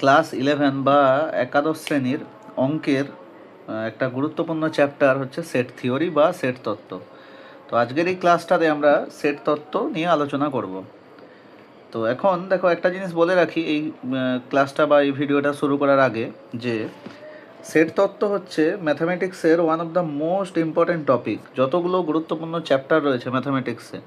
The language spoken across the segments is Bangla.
ক্লাস 11 বা একাদশ শ্রেণীর অঙ্কের একটা গুরুত্বপূর্ণ চ্যাপ্টার হচ্ছে সেট থিওরি বা সেট তত্ত্ব। তো আজকের এই ক্লাসটাতে আমরা সেট তত্ত্ব নিয়ে আলোচনা করব। তো এখন দেখো, একটা জিনিস বলে রাখি এই ক্লাসটা বা এই ভিডিওটা শুরু করার আগে, যে সেট তত্ত্ব হচ্ছে ম্যাথামেটিক্সের one of the most important topic. যতগুলো গুরুত্বপূর্ণ চ্যাপ্টার রয়েছে ম্যাথামেটিক্সে,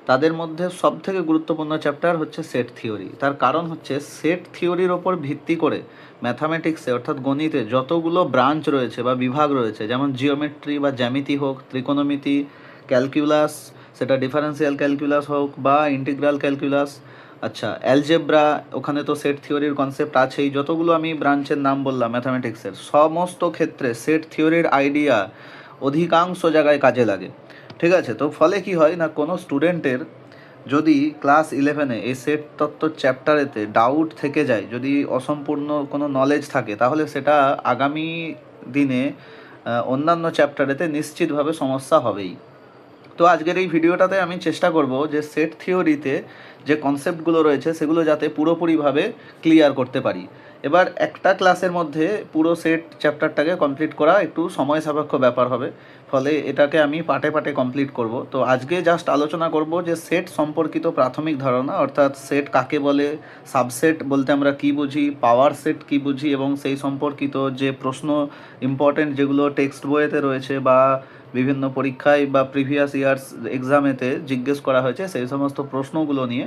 তাদের মধ্যে সবথেকে গুরুত্বপূর্ণ চ্যাপ্টার হচ্ছে সেট থিওরি। তার কারণ হচ্ছে সেট থিওরির ওপর ভিত্তি করে ম্যাথামেটিক্সে অর্থাৎ গণিতে যতগুলো ব্রাঞ্চ রয়েছে বা বিভাগ রয়েছে, যেমন জিওমেট্রি বা জ্যামিতি হোক, ত্রিকোণমিতি, ক্যালকুলাস, সেটা ডিফারেন্সিয়াল ক্যালকুলাস হোক বা ইন্টিগ্রাল ক্যালকুলাস, আচ্ছা অ্যালজেব্রা, ওখানে তো সেট থিওরির কনসেপ্ট আছেই। যতগুলো আমি ব্রাঞ্চের নাম বললাম ম্যাথামেটিক্সের, সমস্ত ক্ষেত্রে সেট থিওরির আইডিয়া অধিকাংশ জায়গায় কাজে লাগে। ঠিক আছে, তো ফলে কি হয় না, কোনো স্টুডেন্টের যদি ক্লাস 11-এ এই সেট তত্ত্ব চ্যাপ্টারেতে ডাউট থেকে যায়, যদি অসম্পূর্ণ কোনো নলেজ থাকে, তাহলে সেটা আগামী দিনে অন্যান্য চ্যাপ্টারেতে নিশ্চিতভাবে সমস্যা হবেই। তো আজকের এই ভিডিওটাতে আমি চেষ্টা করব যে সেট থিওরিতে যে কনসেপ্টগুলো রয়েছে সেগুলো যাতে পুরোপুরিভাবে ক্লিয়ার করতে পারি। এবার একটা ক্লাসের মধ্যে পুরো সেট চ্যাপ্টারটাকে কমপ্লিট করা একটু সময় সাপেক্ষ ব্যাপার হবে, ফলে এটাকে আমি পার্টে পার্টে কমপ্লিট করব। তো আজকে জাস্ট আলোচনা করব যে সেট সম্পর্কিত প্রাথমিক ধারণা, অর্থাৎ সেট কাকে বলে, সাবসেট বলতে আমরা কী বুঝি, পাওয়ার সেট কী বুঝি, এবং সেই সম্পর্কিত যে প্রশ্ন ইম্পর্টেন্ট যেগুলো টেক্সট বইয়েতে রয়েছে বা বিভিন্ন পরীক্ষায় বা প্রিভিয়াস ইয়ার্স এক্সামেতে জিজ্ঞেস করা হয়েছে, সেই সমস্ত প্রশ্নগুলো নিয়ে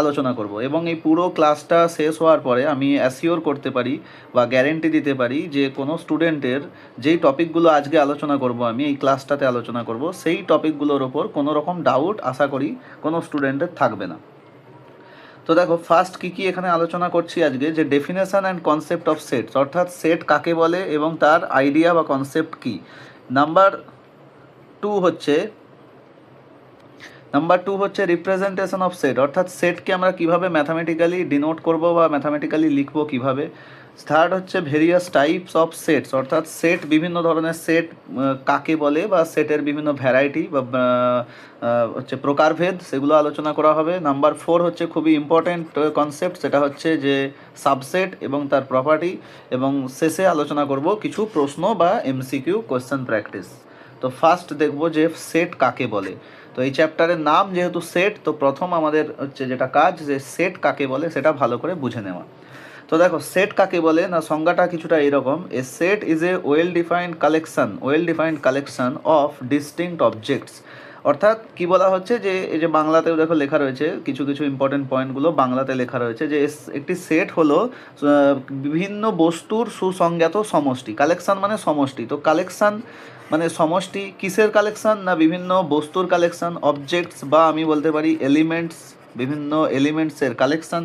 আলোচনা করব। এবং এই পুরো ক্লাসটা শেষ হওয়ার পরে আমি অ্যাসিওর করতে পারি বা গ্যারেন্টি দিতে পারি যে কোনো স্টুডেন্টের যেই টপিকগুলো আজকে আলোচনা করব, আমি এই ক্লাসটাতে আলোচনা করব, সেই টপিকগুলোর ওপর কোনো রকম ডাউট আশা করি কোনো স্টুডেন্টের থাকবে না। তো দেখো, ফার্স্ট কী কী এখানে আলোচনা করছি আজকে, যে definition and concept of sets, অর্থাৎ সেট কাকে বলে এবং তার আইডিয়া বা কনসেপ্ট কী। নাম্বার টু হচ্ছে রিপ্রেজেন্টেশন অফ সেট, অর্থাৎ সেটকে আমরা কিভাবে ম্যাথামেটিক্যালি ডিনোট করব বা ম্যাথামেটিক্যালি লিখবো কিভাবে। থার্ড হচ্ছে ভেরিয়াস টাইপস অফ সেটস, অর্থাৎ সেট, বিভিন্ন ধরনের সেট কাকে বলে বা সেটের বিভিন্ন ভ্যারাইটি বা হচ্ছে প্রকারভেদ, সেগুলো আলোচনা করা হবে। নাম্বার 4 হচ্ছে খুবই ইম্পর্ট্যান্ট কনসেপ্ট, সেটা হচ্ছে যে সাবসেট এবং তার প্রপার্টি। এবং শেষে আলোচনা করব কিছু প্রশ্ন বা এমসিকিউ কোয়েশ্চেন প্র্যাকটিস। তো ফার্স্ট দেখব যে সেট কাকে বলে। তো এই চ্যাপ্টারের নাম যেহেতু সেট, তো প্রথম আমাদের হচ্ছে যেটা কাজ, যে সেট কাকে বলে সেটা ভালো করে বুঝে নেওয়া। তো দেখো, সেট কাকে বলে না, সংজ্ঞাটা কিছুটা এরকম: a set is a well defined collection of distinct objects. অর্থাৎ কি বলা হচ্ছে, যে এই যে বাংলাতেও দেখো লেখা রয়েছে, কিছু কিছু ইম্পর্টেন্ট পয়েন্টগুলো বাংলাতে লেখা রয়েছে, যে একটি সেট হলো বিভিন্ন বস্তুর সুসংজ্ঞাত সমষ্টি। কালেকশন মানে সমষ্টি, তো কালেকশন মানে সমষ্টি কিসের কালেকশন না, বিভিন্ন বস্তুর কালেকশন, অবজেক্টস বা আমি বলতে পারি এলিমেন্টস, বিভিন্ন এলিমেন্টসের কালেকশন।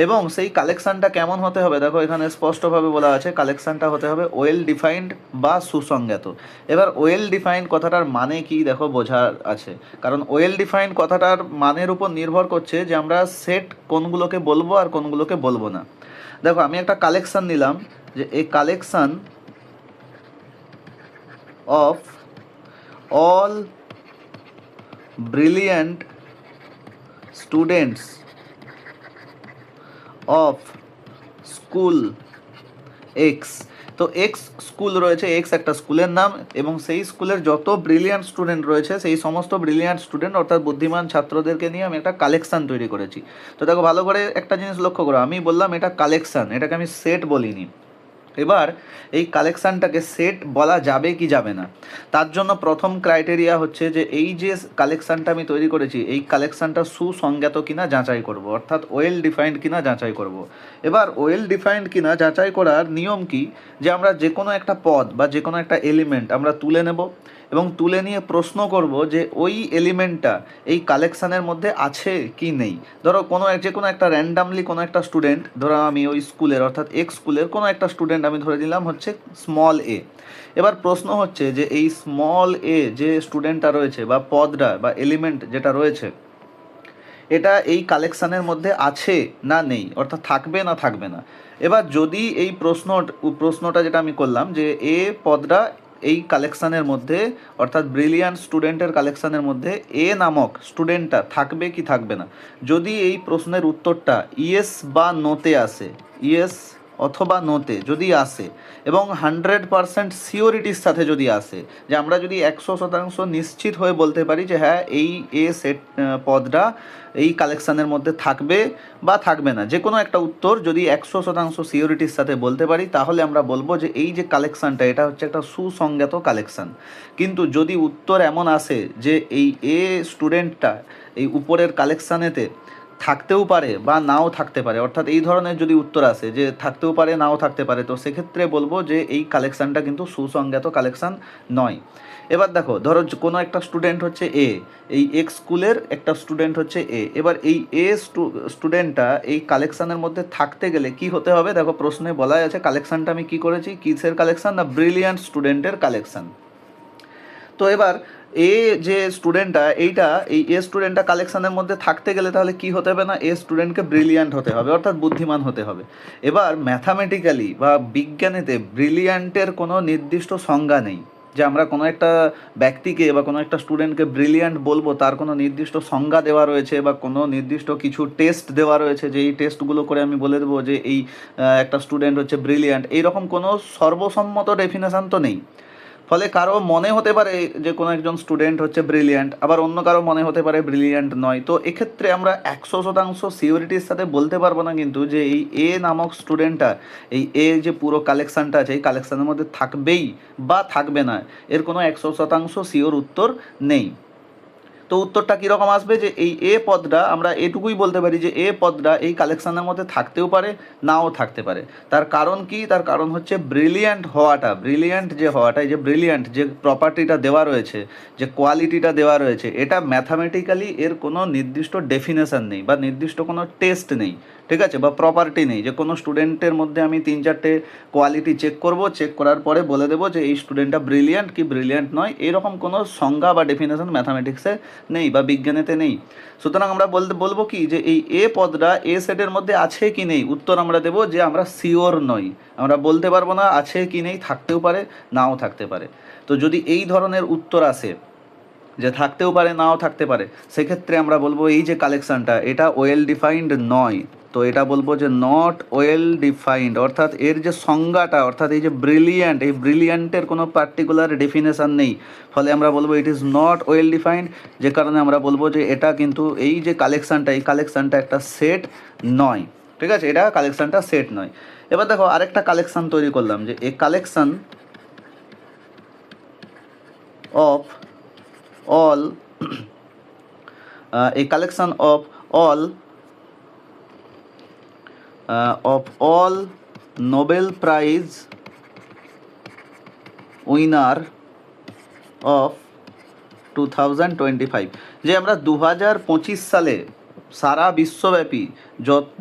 এবং সেই কালেকশানটা কেমন হতে হবে, দেখো এখানে স্পষ্টভাবে বলা আছে, কালেকশানটা হতে হবে ওয়েল ডিফাইন্ড বা সুসংজ্ঞাত। এবার ওয়েল ডিফাইন্ড কথাটার মানে কি, দেখো বোঝার আছে, কারণ ওয়েল ডিফাইন্ড কথাটার মানের উপর নির্ভর করছে যে আমরা সেট কোনগুলোকে বলবো আর কোনগুলোকে বলবো না। দেখো, আমি একটা কালেকশান নিলাম, যে এই collection of all brilliant students of school x. তো এক্স স্কুল রয়েছে, এক্স একটা স্কুলের নাম, এবং সেই স্কুলের যত ব্রিলিয়ান্ট স্টুডেন্ট রয়েছে সেই সমস্ত ব্রিলিয়ান্ট স্টুডেন্ট অর্থাৎ বুদ্ধিমান ছাত্রদেরকে নিয়ে আমি একটা কালেকশান তৈরি করেছি। তো দেখো, ভালো করে একটা জিনিস লক্ষ্য করো, আমি বললাম এটা কালেকশান, এটাকে আমি সেট বলিনি। এবার এই কালেকশানটাকে সেট বলা যাবে কি যাবে না, তার জন্য প্রথম ক্রাইটেরিয়া হচ্ছে যে এই যে কালেকশানটা আমি তৈরি করেছি, এই কালেকশানটা সুসংজ্ঞাত কিনা যাচাই করব, অর্থাৎ ওয়েল ডিফাইন্ড কিনা যাচাই করব। এবার ওয়েল ডিফাইন্ড কিনা যাচাই করার নিয়ম কি, যে আমরা যে কোনো একটা পদ বা যে কোনো একটা এলিমেন্ট আমরা তুলে নেব এবং তুলে নিয়ে প্রশ্ন করব যে ওই এলিমেন্টটা এই কালেকশানের মধ্যে আছে কি নেই। ধরো যে কোনো একটা র্যান্ডামলি কোনো একটা স্টুডেন্ট, ধরো আমি ওই স্কুলের অর্থাৎ এক্স স্কুলের কোনো একটা স্টুডেন্ট আমি ধরে দিলাম হচ্ছে স্মল এ। এবার প্রশ্ন হচ্ছে যে এই স্মল এ যে স্টুডেন্টটা রয়েছে বা পদটা বা এলিমেন্ট যেটা রয়েছে, এটা এই কালেকশানের মধ্যে আছে না নেই, অর্থাৎ থাকবে না থাকবে না। এবার যদি এই প্রশ্নটা যেটা আমি করলাম, যে এ পদটা এই কালেকশানের মধ্যে অর্থাৎ ব্রিলিয়ান্ট স্টুডেন্টের কালেকশানের মধ্যে এ নামক স্টুডেন্টটা থাকবে কি থাকবে না। যদি এই প্রশ্নের উত্তরটা ইয়েস বা নোতে আসে, ইয়েস অথবা নোতে যদি আসে এবং 100% সিওরিটির সাথে যদি আসে, যে আমরা যদি 100% নিশ্চিত হয়ে বলতে পারি যে হ্যাঁ এই এ সেট পদটা এই কালেকশানের মধ্যে থাকবে বা থাকবে না, যে কোনো একটা উত্তর যদি 100% সিওরিটির সাথে বলতে পারি, তাহলে আমরা বলবো যে এই যে কালেকশানটা এটা হচ্ছে একটা সুসংজ্ঞাত কালেকশান। কিন্তু যদি উত্তর এমন আসে যে এই এ স্টুডেন্টটা এই উপরের কালেকশানেতে থাকতেও পারে বা নাও থাকতে পারে, অর্থাৎ এই ধরনের যদি উত্তর আসে যে থাকতেও পারে নাও থাকতে পারে, তো সেক্ষেত্রে বলবো যে এই কালেকশানটা কিন্তু সুসংজ্ঞাত কালেকশান নয়। এবার দেখো, ধরো কোনো একটা স্টুডেন্ট হচ্ছে এ, এই এক্স স্কুলের একটা স্টুডেন্ট হচ্ছে এ, এবার এই এ স্টুডেন্টটা এই কালেকশানের মধ্যে থাকতে গেলে কি হতে হবে, দেখো প্রশ্নে বলা আছে কালেকশানটা আমি কি করেছি, কিসের কালেকশান না ব্রিলিয়ান্ট স্টুডেন্টের কালেকশান। তো এবার এ যে স্টুডেন্টটা এইটা এই এ স্টুডেন্টটা কালেকশানের মধ্যে থাকতে গেলে তাহলে কি হতে হবে না, এ স্টুডেন্টকে ব্রিলিয়ান্ট হতে হবে, অর্থাৎ বুদ্ধিমান হতে হবে। এবার ম্যাথামেটিক্যালি বা বিজ্ঞানেতে ব্রিলিয়ান্টের কোনো নির্দিষ্ট সংজ্ঞা নেই, যে আমরা কোনো একটা ব্যক্তিকে বা কোনো একটা স্টুডেন্টকে ব্রিলিয়ান্ট বলবো তার কোনো নির্দিষ্ট সংজ্ঞা দেওয়া রয়েছে বা কোনো নির্দিষ্ট কিছু টেস্ট দেওয়া রয়েছে, যে এই টেস্টগুলো করে আমি বলে দেবো যে এই একটা স্টুডেন্ট হচ্ছে ব্রিলিয়ান্ট, এইরকম কোনো সর্বসম্মত ডেফিনেশান তো নেই। ফলে কারো মনে হতে পারে যে কোনো একজন স্টুডেন্ট হচ্ছে ব্রিলিয়ান্ট, আবার অন্য কারো মনে হতে পারে ব্রিলিয়ান্ট নয়। তো এক্ষেত্রে আমরা 100% সিওরিটির সাথে বলতে পারবো না কিন্তু যে এই এ নামক স্টুডেন্টটা এই এ যে পুরো কালেকশানটা আছে এই কালেকশানের মধ্যে থাকবেই বা থাকবে না, এর কোনো 100% শিওর উত্তর নেই। তো উত্তরটা কীরকম আসবে, যে এই এ পদটা আমরা এটুকুই বলতে পারি যে এ পদটা এই কালেকশানের মধ্যে থাকতেও পারে নাও থাকতে পারে। তার কারণ কি, তার কারণ হচ্ছে ব্রিলিয়ান্ট হওয়াটা, ব্রিলিয়ান্ট যে হওয়াটা, এই যে ব্রিলিয়ান্ট যে প্রপার্টিটা দেওয়া রয়েছে, যে কোয়ালিটিটা দেওয়া রয়েছে, এটা ম্যাথামেটিক্যালি এর কোনো নির্দিষ্ট ডেফিনেশান নেই বা নির্দিষ্ট কোনো টেস্ট নেই, ঠিক আছে, বা প্রপার্টি নেই যে কোনো স্টুডেন্টের মধ্যে আমি 3-4টে কোয়ালিটি চেক করব, চেক করার পরে বলে দেবো যে এই স্টুডেন্টটা ব্রিলিয়ান্ট কি ব্রিলিয়ান্ট নয়, এরকম কোনো সংজ্ঞা বা ডেফিনেশন ম্যাথামেটিক্সে নেই বা বিজ্ঞানেতে নেই। সুতরাং আমরা বলবো কি যে এই এ পদটা এ সেটের মধ্যে আছে কি নেই, উত্তর আমরা দেবো যে আমরা শিওর নই, আমরা বলতে পারবো না আছে কি নেই, থাকতেও পারে নাও থাকতে পারে। তো যদি এই ধরনের উত্তর আসে যে থাকতেও পারে নাও থাকতে পারে, সেক্ষেত্রে আমরা বলবো এই যে কালেকশানটা এটা ওয়েল ডিফাইন্ড নয়। তো এটা বলবো যে নট ওয়েল ডিফাইন্ড, অর্থাৎ এর যে সংজ্ঞাটা, অর্থাৎ এই যে ব্রিলিয়ান্ট, এই ব্রিলিয়ান্টের কোনো পার্টিকুলার ডেফিনেশান নেই, ফলে আমরা বলবো it is not well defined, যে কারণে আমরা বলবো যে এটা কিন্তু এই যে কালেকশানটা এই কালেকশানটা একটা সেট নয়, ঠিক আছে, এটা কালেকশানটা সেট নয়। এবার দেখো আরেকটা কালেকশান তৈরি করলাম, যে a collection of all a collection of all Nobel Prize winner of 2025, যে আমরা 2025 সালে সারা বিশ্বব্যাপী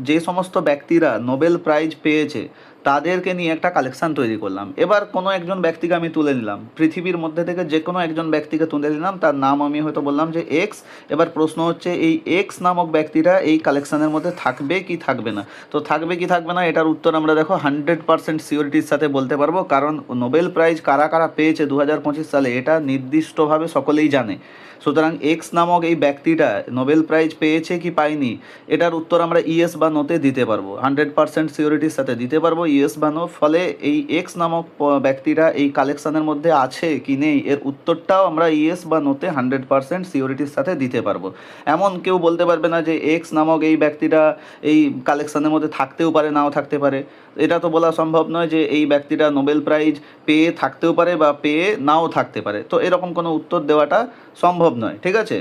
যে সমস্ত ব্যক্তিরা নোবেল প্রাইজ পেয়েছে তাদেরকে নিয়ে একটা কালেকশান তৈরি করলাম। এবার কোনো একজন ব্যক্তিকে আমি তুলে নিলাম, পৃথিবীর মধ্যে থেকে যে কোনো একজন ব্যক্তিকে তুলে নিলাম, তার নাম আমি হয়তো বললাম যে এক্স। এবার প্রশ্ন হচ্ছে এই এক্স নামক ব্যক্তিটা এই কালেকশানের মধ্যে থাকবে কি থাকবে না। তো থাকবে কি থাকবে না এটার উত্তর আমরা দেখো 100% সিওরিটির সাথে বলতে পারবো, কারণ নোবেল প্রাইজ কারা কারা পেয়েছে 2025 সালে এটা নির্দিষ্টভাবে সকলেই জানে। সুতরাং এক্স নামক এই ব্যক্তিটা নোবেল প্রাইজ পেয়েছে কি পায়নি এটার উত্তর আমরা ইয়েস বা নোতে দিতে পারবো, 100% সিওরিটির সাথে দিতে পারবো ইয়েস বা নো। ফলে এই এক্স নামক ব্যক্তিটা এই কালেকশানের মধ্যে আছে কি নেই এর উত্তরটাও আমরা ইয়েস বা নোতে 100% সিওরিটির সাথে দিতে পারবো। এমন কেউ বলতে পারবে না যে এক্স নামক এই ব্যক্তিটা এই কালেকশানের মধ্যে থাকতেও পারে নাও থাকতে পারে, এটা তো বলা সম্ভব নয় যে এই ব্যক্তিটা নোবেল প্রাইজ পেয়ে থাকতেও পারে বা পেয়ে নাও থাকতে পারে। তো এরকম কোনো উত্তর দেওয়াটা সম্ভব নয়, ঠিক আছে।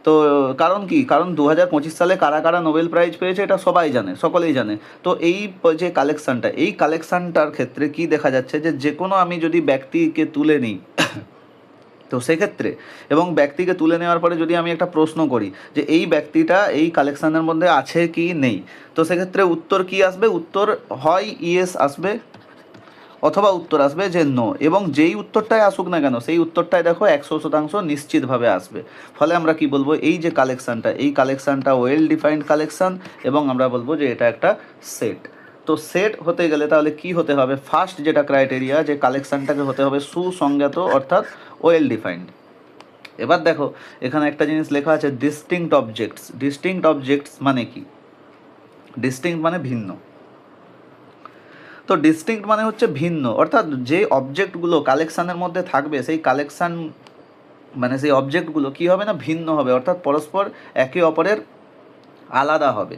তো কারণ কি, কারণ 2025 সালে কারা কারা নোবেল প্রাইজ পেয়েছে এটা সবাই জানে, সকলেই জানে। তো এই যে কালেকশানটা এই কালেকশানটার ক্ষেত্রে কি দেখা যাচ্ছে যে কোনো আমি যদি ব্যক্তিকে তুলে নিই তো সেক্ষেত্রে এবং ব্যক্তিকে তুলে নেওয়ার পরে যদি আমি একটা প্রশ্ন করি যে এই ব্যক্তিটা এই কালেকশানের মধ্যে আছে কি নেই, তো সেক্ষেত্রে উত্তর কি আসবে, উত্তর হয় ইয়েস আসবে অথবা উত্তর আসবে যে নো, এবং যেই উত্তরটাই আসুক না কেন সেই উত্তরটাই দেখো 100% নিশ্চিতভাবে আসবে। ফলে আমরা কি বলবো, এই যে কালেকশানটা এই কালেকশানটা ওয়েল ডিফাইন্ড কালেকশান, এবং আমরা বলবো যে এটা একটা সেট। তো সেট হতে গেলে তাহলে কি হতে হবে, ফার্স্ট যেটা ক্রাইটেরিয়া, যে কালেকশানটাকে হতে হবে সুসংজ্ঞাত অর্থাৎ ওয়েল ডিফাইন্ড। এবার দেখো এখানে একটা জিনিস লেখা আছে ডিস্টিংক্ট অবজেক্টস। ডিস্টিংক্ট অবজেক্টস মানে কি? ডিস্টিংক্ট মানে ভিন্ন। তো ডিস্টিংক্ট মানে হচ্ছে ভিন্ন, অর্থাৎ যে অবজেক্টগুলো কালেকশানের মধ্যে থাকবে সেই কালেকশান মানে সেই অবজেক্টগুলো কী হবে না, ভিন্ন হবে, অর্থাৎ পরস্পর একে অপরের আলাদা হবে।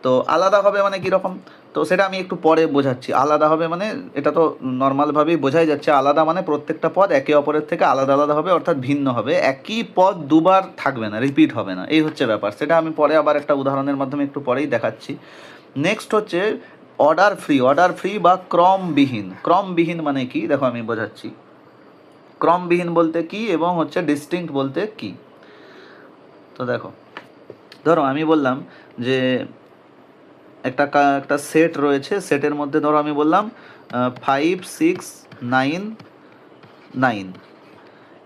তো আলাদা হবে মানে কীরকম, তো সেটা আমি একটু পরে বোঝাচ্ছি। আলাদা হবে মানে এটা তো নর্মালভাবেই বোঝাই যাচ্ছে, আলাদা মানে প্রত্যেকটা পদ একে অপরের থেকে আলাদা আলাদা হবে, অর্থাৎ ভিন্ন হবে, একই পদ দুবার থাকবে না, রিপিট হবে না, এই হচ্ছে ব্যাপার। সেটা আমি পরে আবার একটা উদাহরণের মাধ্যমে একটু পরেই দেখাচ্ছি। নেক্সট হচ্ছে অর্ডার ফ্রি। অর্ডার ফ্রি বা ক্রমবিহীন। ক্রমবিহীন মানে কি দেখো আমি বোঝাচ্ছি। ক্রমবিহীন বলতে কি এবং হচ্ছে ডিস্টিংক্ট বলতে কি। তো দেখো ধরো আমি বললাম যে একটা সেট রয়েছে, সেটের মধ্যে ধরো আমি বললাম 5 6 9 9,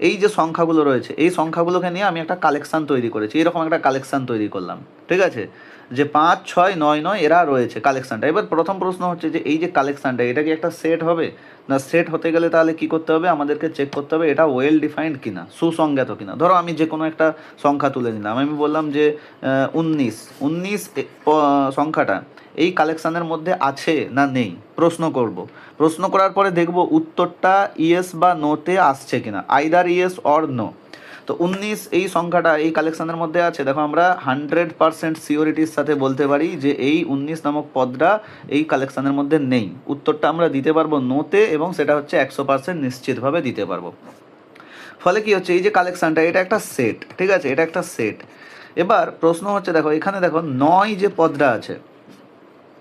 এই যে সংখ্যাগুলো রয়েছে এই সংখ্যাগুলোকে নিয়ে আমি একটা কালেকশান তৈরি করেছি, এরকম একটা কালেকশান তৈরি করলাম, ঠিক আছে, যে 5 6 9 9 এরা রয়েছে কালেকশানটা। এবার প্রথম প্রশ্ন হচ্ছে যে এই যে কালেকশানটা এটা কি একটা সেট হবে না? সেট হতে গেলে তাহলে কি করতে হবে, আমাদেরকে চেক করতে হবে এটা ওয়েল ডিফাইন্ড কিনা, সুসংজ্ঞাত কিনা। ধরো আমি যে কোনো একটা সংখ্যা তুলে নিলাম, আমি বললাম যে 19 19 সংখ্যাটা এই কালেকশানের মধ্যে আছে না নেই, প্রশ্ন করব। প্রশ্ন করার পরে দেখব উত্তরটা ইয়েস বা নোতে আসছে কিনা, আইদার ইয়েস অর নো। তো 19 এই সংখ্যাটা এই কালেকশানের মধ্যে আছে, দেখো আমরা 100% সিওরিটির সাথে বলতে পারি যে এই 19 নামক পদটা এই কালেকশানের মধ্যে নেই। উত্তরটা আমরা দিতে পারবো নোতে, এবং সেটা হচ্ছে 100% নিশ্চিতভাবে দিতে পারবো। ফলে কি হচ্ছে, এই যে কালেকশানটা এটা একটা সেট, ঠিক আছে, এটা একটা সেট। এবার প্রশ্ন হচ্ছে দেখো এখানে দেখো 9 যে পদটা আছে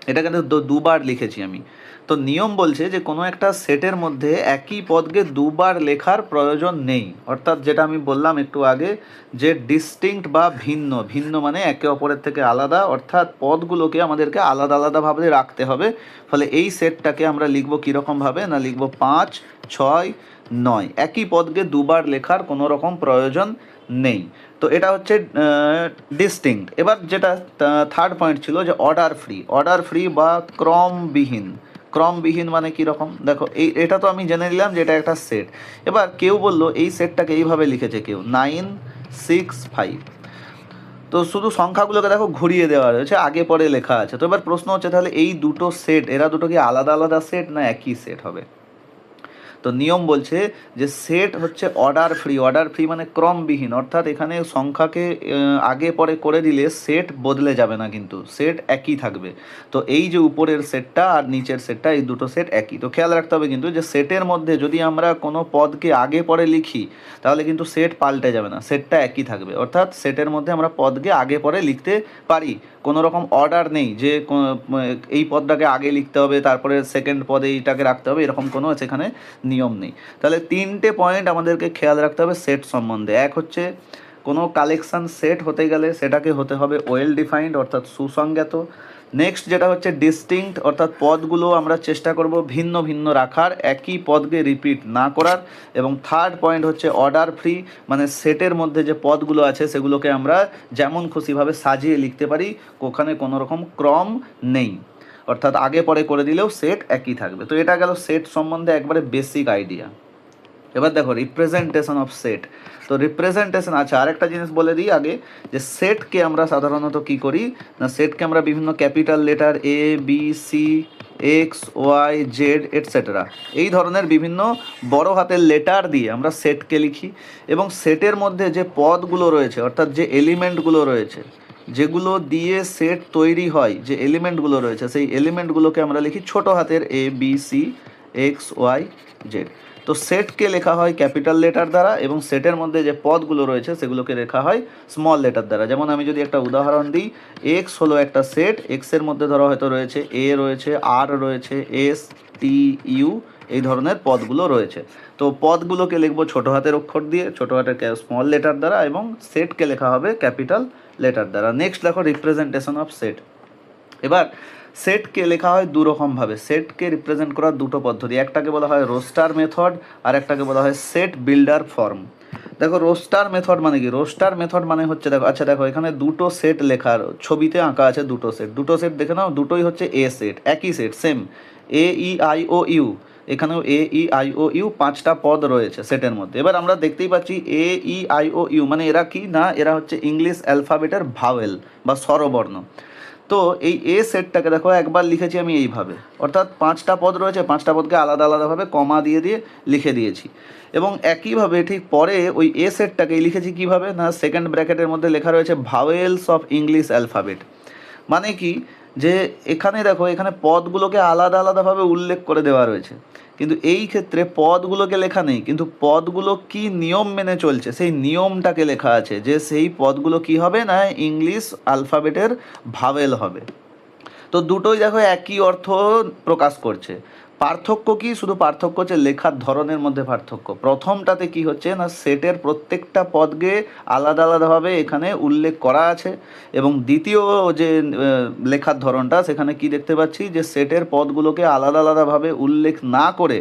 এটা কিন্তু দুবার লিখেছি আমি। তো নিয়ম বলছে যে কোনো একটা সেটের মধ্যে একই পদকে দুবার লেখার প্রয়োজন নেই, অর্থাৎ যেটা আমি বললাম একটু আগে যে ডিস্টিংক্ট বা ভিন্ন। ভিন্ন মানে একে অপরের থেকে আলাদা, অর্থাৎ পদগুলোকে আমাদেরকে আলাদা আলাদাভাবে রাখতে হবে। ফলে এই সেটটাকে আমরা লিখব কীরকমভাবে না, লিখব 5 6 9, একই পদকে দুবার লেখার কোনো রকম প্রয়োজন নেই। তো এটা হচ্ছে ডিস্টিংক্ট। এবার যেটা থার্ড পয়েন্ট ছিল যে অর্ডার ফ্রি। অর্ডার ফ্রি বা ক্রমবিহীন। ক্রমবিহীন মানে কীরকম দেখো, এটা তো আমি জেনে নিলাম যে এটা একটা সেট। এবার কেউ বলল এই সেটটাকে এইভাবে লিখেছে কেউ 9 6 5, তো শুধু সংখ্যাগুলোকে দেখো ঘুরিয়ে দেওয়া রয়েছে, আগে পরে লেখা আছে। তো এবার প্রশ্ন হচ্ছে তাহলে এই দুটো সেট এরা দুটো কি আলাদা আলাদা সেট না একই সেট হবে? তো নিয়ম বলছে যে সেট হচ্ছে অর্ডার ফ্রি। অর্ডার ফ্রি মানে ক্রমবিহীন, অর্থাৎ এখানে সংখ্যাকে আগে পরে করে দিলে সেট বদলে যাবে না, কিন্তু সেট একই থাকবে। তো এই যে উপরের সেটটা আর নিচের সেটটা এই দুটো সেট একই। তো খেয়াল রাখতে হবে কিন্তু যে সেটের মধ্যে যদি আমরা কোনো পদকে আগে পরে লিখি তাহলে কিন্তু সেট পাল্টে যাবে না, সেটটা একই থাকবে। অর্থাৎ সেটের মধ্যে আমরা পদকে আগে পরে লিখতে পারি, কোনো রকম অর্ডার নেই যে এই পদটাকে আগে লিখতে হবে তারপরে সেকেন্ড পদে এইটাকে রাখতে হবে, এরকম কোনো সেখানে নিয়ম নেই। তাহলে তিনটে পয়েন্ট আমাদেরকে খেয়াল রাখতে হবে সেট সম্বন্ধে। এক হচ্ছে কোনো কালেকশান সেট হতে গেলে সেটাকে হতে হবে ওয়েল ডিফাইন্ড অর্থাৎ সুসংজ্ঞাত। নেক্সট যেটা হচ্ছে ডিস্টিংক্ট, অর্থাৎ পদগুলো আমরা চেষ্টা করব ভিন্ন ভিন্ন রাখার, একই পদকে রিপিট না করার। এবং থার্ড পয়েন্ট হচ্ছে অর্ডার ফ্রি, মানে সেটের মধ্যে যে পদগুলো আছে সেগুলোকে আমরা যেমন খুশিভাবে সাজিয়ে লিখতে পারি, ওখানে কোনো রকম ক্রম নেই, অর্থাৎ আগে পরে করে দিলেও সেট একই থাকবে। তো এটা গেল সেট সম্বন্ধে একবারে বেসিক আইডিয়া। এবার দেখো রিপ্রেজেন্টেশন অফ সেট। তো রিপ্রেজেন্টেশন আছে, আরেকটা জিনিস বলে দিই আগে, যে সেটকে আমরা সাধারণত কি করি না, সেটকে আমরা বিভিন্ন capital letter A B C X Y Z etcetera এই ধরনের বিভিন্ন বড় হাতের লেটার দিয়ে আমরা সেটকে লিখি। এবং সেটের মধ্যে যে পদগুলো রয়েছে অর্থাৎ যে এলিমেন্টগুলো রয়েছে যেগুলো দিয়ে সেট তৈরি হয়, যে এলিমেন্টগুলো রয়েছে সেই এলিমেন্টগুলোকে আমরা লিখি ছোট হাতের A B C X Y Z. তো সেটকে লেখা হয় ক্যাপিটাল লেটার দ্বারা, এবং সেটের মধ্যে যে পদগুলো রয়েছে সেগুলোকে লেখা হয় স্মল লেটার দ্বারা। যেমন আমি যদি একটা উদাহরণ দিই, এক্স হলো একটা সেট, এক্সের মধ্যে ধরো হয়তো রয়েছে এ রয়েছে আর রয়েছে এস টি ইউ এই ধরনের পদগুলো রয়েছে। তো পদগুলোকে লিখবো ছোটো হাতের অক্ষর দিয়ে, ছোটো হাতের স্মল লেটার দ্বারা, এবং সেটকে লেখা হবে ক্যাপিটাল লেটার দ্বারা। নেক্সট দেখো রিপ্রেজেন্টেশন অফ সেট। এবার সেটকে লেখা হয় দুরকমভাবে, সেটকে রিপ্রেজেন্ট করার দুটো পদ্ধতি, একটাকে বলা হয় রোস্টার মেথড আর একটাকে বলা হয় সেট বিল্ডার ফর্ম। দেখো রোস্টার মেথড মানে কি? রোস্টার মেথড মানে হচ্ছে, দেখো আচ্ছা দেখো এখানে দুটো সেট লেখার ছবিতে আঁকা আছে, দুটো সেট দেখে নাও, দুটোই হচ্ছে এ সেট, একই সেট সেম, AEIOU। এখানেও AEIOU 5টা পদ রয়েছে সেটের মধ্যে। এবার আমরা দেখতেই পাচ্ছি AEIOU মানে এরা কি না, এরা হচ্ছে ইংলিশ অ্যালফাবেটের ভাওয়েল বা স্বরবর্ণ। তো এই এ সেটটাকে দেখো একবার লিখেছি আমি এইভাবে, অর্থাৎ 5টা পদ রয়েছে, 5টা পদকে আলাদা আলাদাভাবে কমা দিয়ে দিয়ে লিখে দিয়েছি। এবং একইভাবে ঠিক পরে ওই এ সেটটাকে লিখেছি কিভাবে না, সেকেন্ড ব্র্যাকেটের মধ্যে লেখা রয়েছে ভাওয়েলস অফ ইংলিশ অ্যালফাবেট। মানে কি, যে এখানে দেখো এখানে পদগুলোকে আলাদা আলাদাভাবে উল্লেখ করে দেওয়া রয়েছে, কিন্তু এই ক্ষেত্রে পদগুলোকে লেখা নেই, কিন্তু পদগুলো কি নিয়ম মেনে চলছে সেই নিয়মটাকে লেখা আছে, যে সেই পদগুলো কি হবে না ইংলিশ অ্যালফাবেটের ভাওয়েল হবে। তো দুটোই দেখো একই অর্থ প্রকাশ করছে। পার্থক্য কি? শুধু পার্থক্য হচ্ছে লেখার ধরনের মধ্যে পার্থক্য। প্রথমটাতে কি হচ্ছে না, সেটের প্রত্যেকটা পদকে আলাদা আলাদাভাবে এখানে উল্লেখ করা আছে, এবং দ্বিতীয় যে লেখার ধরনটা, সেখানে কি দেখতে পাচ্ছি যে সেটের পদগুলোকে আলাদা আলাদাভাবে উল্লেখ না করে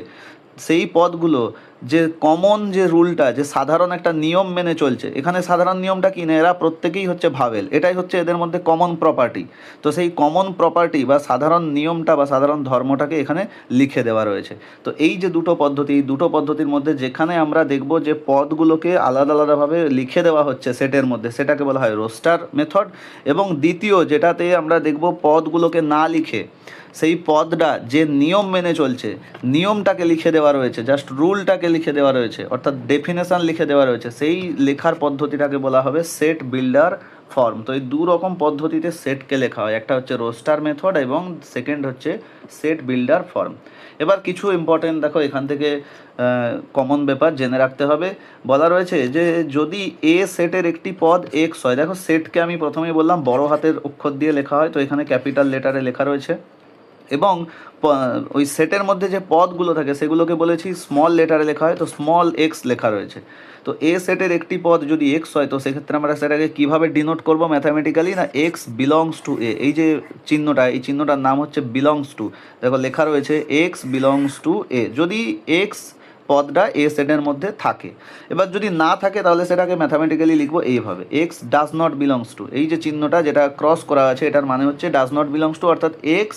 সেই পদগুলো যে কমন যে রুলটা, যে সাধারণ একটা নিয়ম মেনে চলছে, এখানে সাধারণ নিয়মটা কি না, এরা প্রত্যেকেই হচ্ছে ভাবেল, এটাই হচ্ছে এদের মধ্যে কমন প্রপার্টি। তো সেই কমন প্রপার্টি বা সাধারণ নিয়মটা বা সাধারণ ধর্মটাকে এখানে লিখে দেওয়া রয়েছে। তো এই যে দুটো পদ্ধতি, এই দুটো পদ্ধতির মধ্যে যেখানে আমরা দেখব যে পদগুলোকে আলাদা আলাদাভাবে লিখে দেওয়া হচ্ছে সেটের মধ্যে, সেটাকে বলা হয় রোস্টার মেথড। এবং দ্বিতীয় যেটাতে আমরা দেখব পদগুলোকে না লিখে সেই পদটা যে নিয়ম মেনে চলছে, নিয়মটাকে লিখে দেওয়া রয়েছে, জাস্ট রুলটাকে লিখে দেওয়া রয়েছে, অর্থাৎ ডেফিনেশন লিখে দেওয়া রয়েছে, সেই লেখার পদ্ধতিটাকে বলা হবে সেট বিল্ডার ফর্ম। তো এই দু রকম পদ্ধতিতে সেটকে লেখা হয়, একটা হচ্ছে রোস্টার মেথড এবং সেকেন্ড হচ্ছে সেট বিল্ডার ফর্ম। এবার কিছু ইম্পর্টেন্ট দেখো এখান থেকে কমন ব্যাপার জেনে রাখতে হবে। বলা রয়েছে যে যদি এ সেটের একটি পদ এক্স হয়, দেখো সেটকে আমি প্রথমেই বললাম বড় হাতের অক্ষর দিয়ে লেখা হয়, তো এখানে ক্যাপিটাল লেটারে লেখা রয়েছে। এবং ওই সেটের মধ্যে যে পদগুলো থাকে সেগুলোকে বলেছি স্মল লেটারে লেখা হয়, তো স্মল এক্স লেখা রয়েছে। তো এ সেটের একটি পদ যদি এক্স হয়, তো সেক্ষেত্রে আমরা সেটাকে কীভাবে ডিনোট করবো ম্যাথামেটিক্যালি না, এক্স বিলংস টু এ, এই যে চিহ্নটা, এই চিহ্নটার নাম হচ্ছে বিলংস টু। দেখো লেখা রয়েছে এক্স বিলংস টু এ, যদি এক্স পদটা এ সেটের মধ্যে থাকে। এবার যদি না থাকে তাহলে সেটাকে ম্যাথামেটিক্যালি লিখবো এইভাবে, x does not belongs to, এই যে চিহ্নটা যেটা ক্রস করা আছে এটার মানে হচ্ছে ডাজ নট বিলংস টু, অর্থাৎ এক্স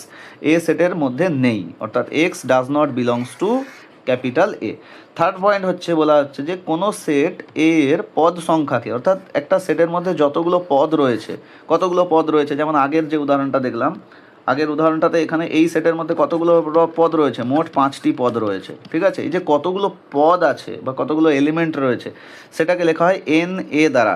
এ সেটের মধ্যে নেই, অর্থাৎ x does not belongs to capital A. Third point হচ্ছে বলা হচ্ছে যে কোনো সেট এর পদ সংখ্যাকে, অর্থাৎ একটা সেটের মধ্যে যতগুলো পদ রয়েছে, কতগুলো পদ রয়েছে, যেমন আগের যে উদাহরণটা দেখলাম, আগের উদাহরণটাতে এখানে এই সেটের মধ্যে কতগুলো পদ রয়েছে, মোট 5টি পদ রয়েছে, ঠিক আছে। এই যে কতগুলো পদ আছে বা কতগুলো এলিমেন্ট রয়েছে সেটাকে লেখা হয় এন এ দ্বারা,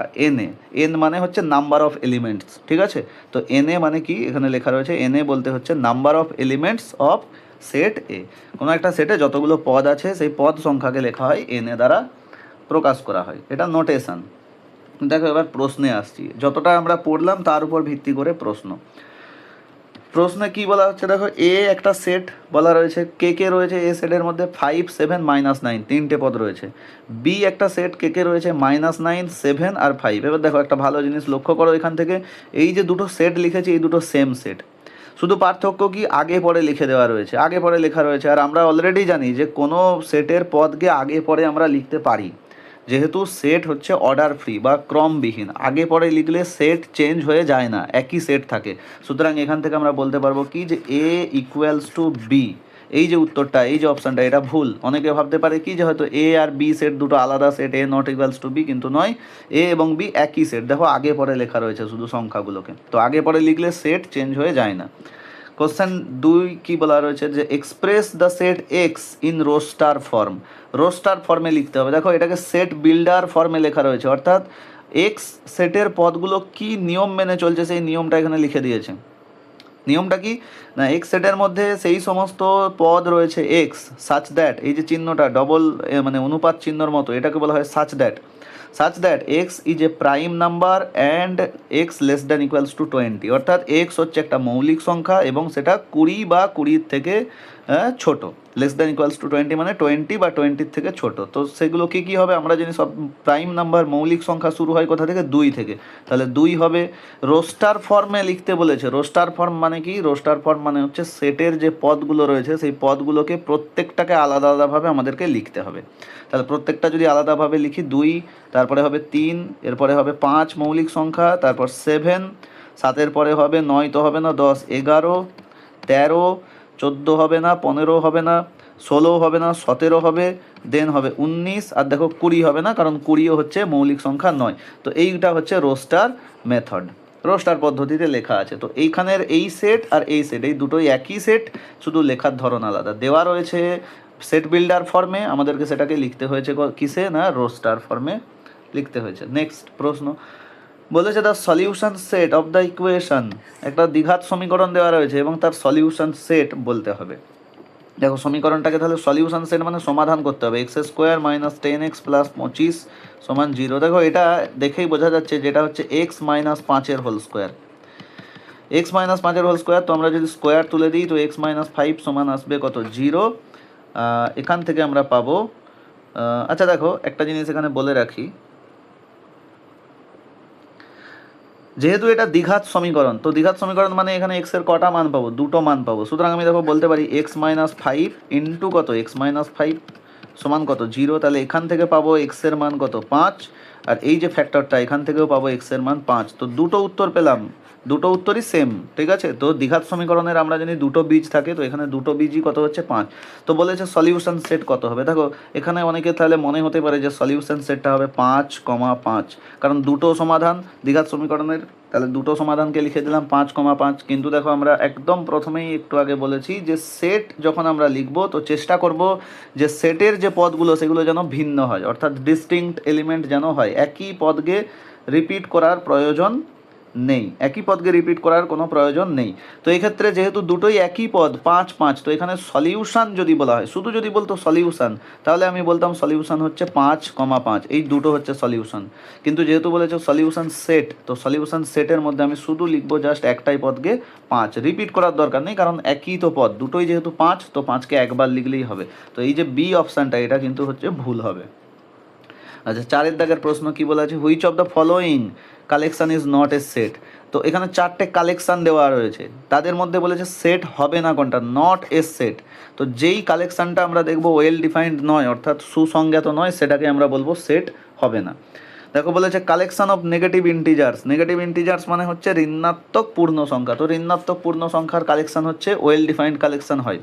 এন মানে হচ্ছে নাম্বার অফ এলিমেন্টস, ঠিক আছে। তো এন এ মানে কি, এখানে লেখা রয়েছে এন এ বলতে হচ্ছে number of elements of set A. কোনো একটা সেটে যতগুলো পদ আছে সেই পদ সংখ্যাকে লেখা হয় এন এ দ্বারা প্রকাশ করা হয়, এটা নোটেশন। দেখো এবার প্রশ্নে আসছি, যতটা আমরা পড়লাম তার উপর ভিত্তি করে প্রশ্নে কি বলা হচ্ছে, দেখো এ একটা সেট বলা রয়েছে, কে কে রয়েছে এ সেটের মধ্যে 5, 7, -9, 3টে পদ রয়েছে। বি একটা সেট, কে কে রয়েছে -9, 7 আর 5। এবার দেখো একটা ভালো জিনিস লক্ষ্য করো, এখান থেকে এই যে দুটো সেট লিখেছি এই দুটো সেম সেট, শুধু পার্থক্য কি আগে পরে লিখে দেওয়া রয়েছে, আগে পরে লেখা রয়েছে। আর আমরা অলরেডি জানি যে কোনো সেটের পদকে আগে পরে আমরা লিখতে পারি, যেহেতু সেট হচ্ছে অর্ডার ফ্রি বা ক্রমবিহীন, আগে পরে লিখলে সেট চেঞ্জ হয়ে যায় না, একই সেট থাকে। সুতরাং এখান থেকে আমরা বলতে পারবো কি যে এ ইকুয়ালস টু বি, এই যে উত্তরটা, এই যে অপশানটা, এটা ভুল। অনেকে ভাবতে পারে কি যে হয়তো এ আর বি সেট দুটো আলাদা set, A not equals to B, কিন্তু নয়, এ এবং বি একই সেট। দেখো আগে পরে লেখা রয়েছে শুধু সংখ্যাগুলোকে, তো আগে পরে লিখলে সেট চেঞ্জ হয়ে যায় না। কোশ্চেন 2 কি বলা রয়েছে যে express the set X in roster form, roster ফর্মে লিখতে হবে। দেখো এটাকে সেট বিল্ডার ফর্মে লেখা রয়েছে, অর্থাৎ এক্স সেটের পদগুলো কি নিয়ম মেনে চলছে সেই নিয়মটা এখানে লিখে দিয়েছে। নিয়মটা কি না, এক্স সেটের মধ্যে সেই সমস্ত পদ রয়েছে এক্স সাচ দ্যাট, এই যে চিহ্নটা ডবল মানে অনুপাত চিহ্নর মতো, এটাকে বলা হয় such that x is a prime number and x less than equals to 20, অর্থাৎ x হচ্ছে একটা মৌলিক সংখ্যা এবং সেটা 20 বা 20 থেকে ছোট, লেস দ্যান ইকুয়ালস টু 20 মানে 20 বা 20 থেকে ছোট। তো সেগুলো কী হবে, আমরা জানি সব প্রাইম নাম্বার মৌলিক সংখ্যা শুরু হয় কোথা থেকে, 2 থেকে। তাহলে 2 হবে। রোস্টার ফর্মে লিখতে বলেছে। রোস্টার ফর্ম মানে কি? রোস্টার ফর্ম মানে হচ্ছে সেটের যে পদগুলো রয়েছে সেই পদগুলোকে প্রত্যেকটাকে আলাদা আলাদাভাবে আমাদেরকে লিখতে হবে। তাহলে প্রত্যেকটা যদি আলাদাভাবে লিখি, 2, তারপরে হবে 3, এরপরে হবে 5 মৌলিক সংখ্যা, তারপর 7, 7-এর পরে হবে 9, তো হবে না, 10, 11, 13, 14 হবে না, 15 হবে না, 16 হবে না, 17 হবে, দেন হবে 19, আর দেখো 20 হবে না, কারণ 20ও হচ্ছে মৌলিক সংখ্যা নয়। তো এইটা হচ্ছে রোস্টার মেথড, রোস্টার পদ্ধতিতে লেখা আছে। তো এইখানের এই সেট আর এই সেট, এই দুটোই একই সেট, শুধু লেখার ধরন আলাদা। দেওয়া রয়েছে সেট বিল্ডার ফর্মে, আমাদেরকে সেটাকে লিখতে হয়েছে কিসে না, রোস্টার ফর্মে লিখতে হয়েছে। নেক্সট প্রশ্ন বলেছে the solution set of the equation, একটা দ্বিঘাত সমীকরণ দেওয়া রয়েছে এবং তার সলিউশন সেট বলতে হবে। দেখো সমীকরণটাকে তাহলে সলিউশন সেট মানে সমাধান করতে হবে। x² - 10x + 25 = 0। দেখো এটা দেখেই বোঝা যাচ্ছে যেটা হচ্ছে x - 5-এর হোল স্কোয়ার। x - 5-এর হোল স্কোয়ার, তো আমরা যদি স্কোয়ার তুলে দিই তো x - 5 সমান আসবে কত, 0। এখান থেকে আমরা পাবো, আচ্ছা দেখো একটা জিনিস এখানে বলে রাখি, যেহেতু এটা দ্বিঘাত সমীকরণ, তো দ্বিঘাত সমীকরণ মানে এখানে x এর কটা মান পাবো, দুটো মান পাবো। সুতরাং আমি দেখো বলতে পারি x - 5 ইন্টু কত, x - 5 সমান কত, 0। তাহলে এখান থেকে পাবো x এর মান কত, 5, আর এই যে ফ্যাক্টরটা এখান থেকেও পাবো x এর মান 5। তো দুটো উত্তর পেলাম, দুটো উত্তরই সেম, ঠিক আছে। তো দ্বিঘাত সমীকরণের আমরা জানি দুটো বীজ থাকে, তো এখানে দুটো বীজই কত হচ্ছে, 5। তো বলেছে সলিউশন সেট কত হবে। দেখো এখানে অনেকে তাহলে মনে হতে পারে যে সলিউশন সেটটা হবে 5,5, কারণ দুটো সমাধান দ্বিঘাত সমীকরণের, তাহলে দুটো সমাধানকে লিখে দিলাম 5,5। কিন্তু দেখো আমরা একদম প্রথমেই একটু আগে বলেছি যে সেট যখন আমরা লিখব তো চেষ্টা করব যে সেটের যে পদগুলো সেগুলো যেন ভিন্ন হয়, অর্থাৎ ডিস্টিংক্ট এলিমেন্ট যেন হয়। একই পদকে রিপিট করার প্রয়োজন নেই, একই পদকে রিপিট করার কোনো প্রয়োজন নেই। তো এই ক্ষেত্রে যেহেতু দুটোই একই পদ 5,5, তো এখানে সলিউশন যদি বলা হয়, শুধু যদি বলতো সলিউশন, তাহলে আমি বলতাম সলিউশন হচ্ছে 5,5, এই দুটো হচ্ছে সলিউশন। কিন্তু যেহেতু বলেছে সলিউশন সেট, তো সলিউশন সেটের মধ্যে আমি শুধু লিখবো জাস্ট একটাই পদকে 5, রিপিট করার দরকার নেই, কারণ একই তো পদ, দুটোই যেহেতু 5, তো 5কে একবার লিখলেই হবে। তো এই যে বি অপশানটা, এটা কিন্তু হচ্ছে ভুল হবে। আচ্ছা 4-এর দাগের প্রশ্ন কি বলা আছে, which of the following collection is not a set. তো এখানে 4টে কালেকশন দেওয়া রয়েছে, তাদের মধ্যে বলেছে সেট হবে না কোনটা, নট এ সেট। তো যেই কালেকশনটা আমরা দেখবো ওয়েল ডিফাইন্ড নয়, অর্থাৎ সুসংজ্ঞাত নয়, সেটাকে আমরা বলবো সেট হবে না। দেখো বলেছে collection of negative integers. Negative integers মানে হচ্ছে ঋণাত্মক পূর্ণ সংখ্যা, তো ঋণাত্মক পূর্ণ সংখ্যার কালেকশন হচ্ছে ওয়েল ডিফাইন্ড কালেকশন হয়।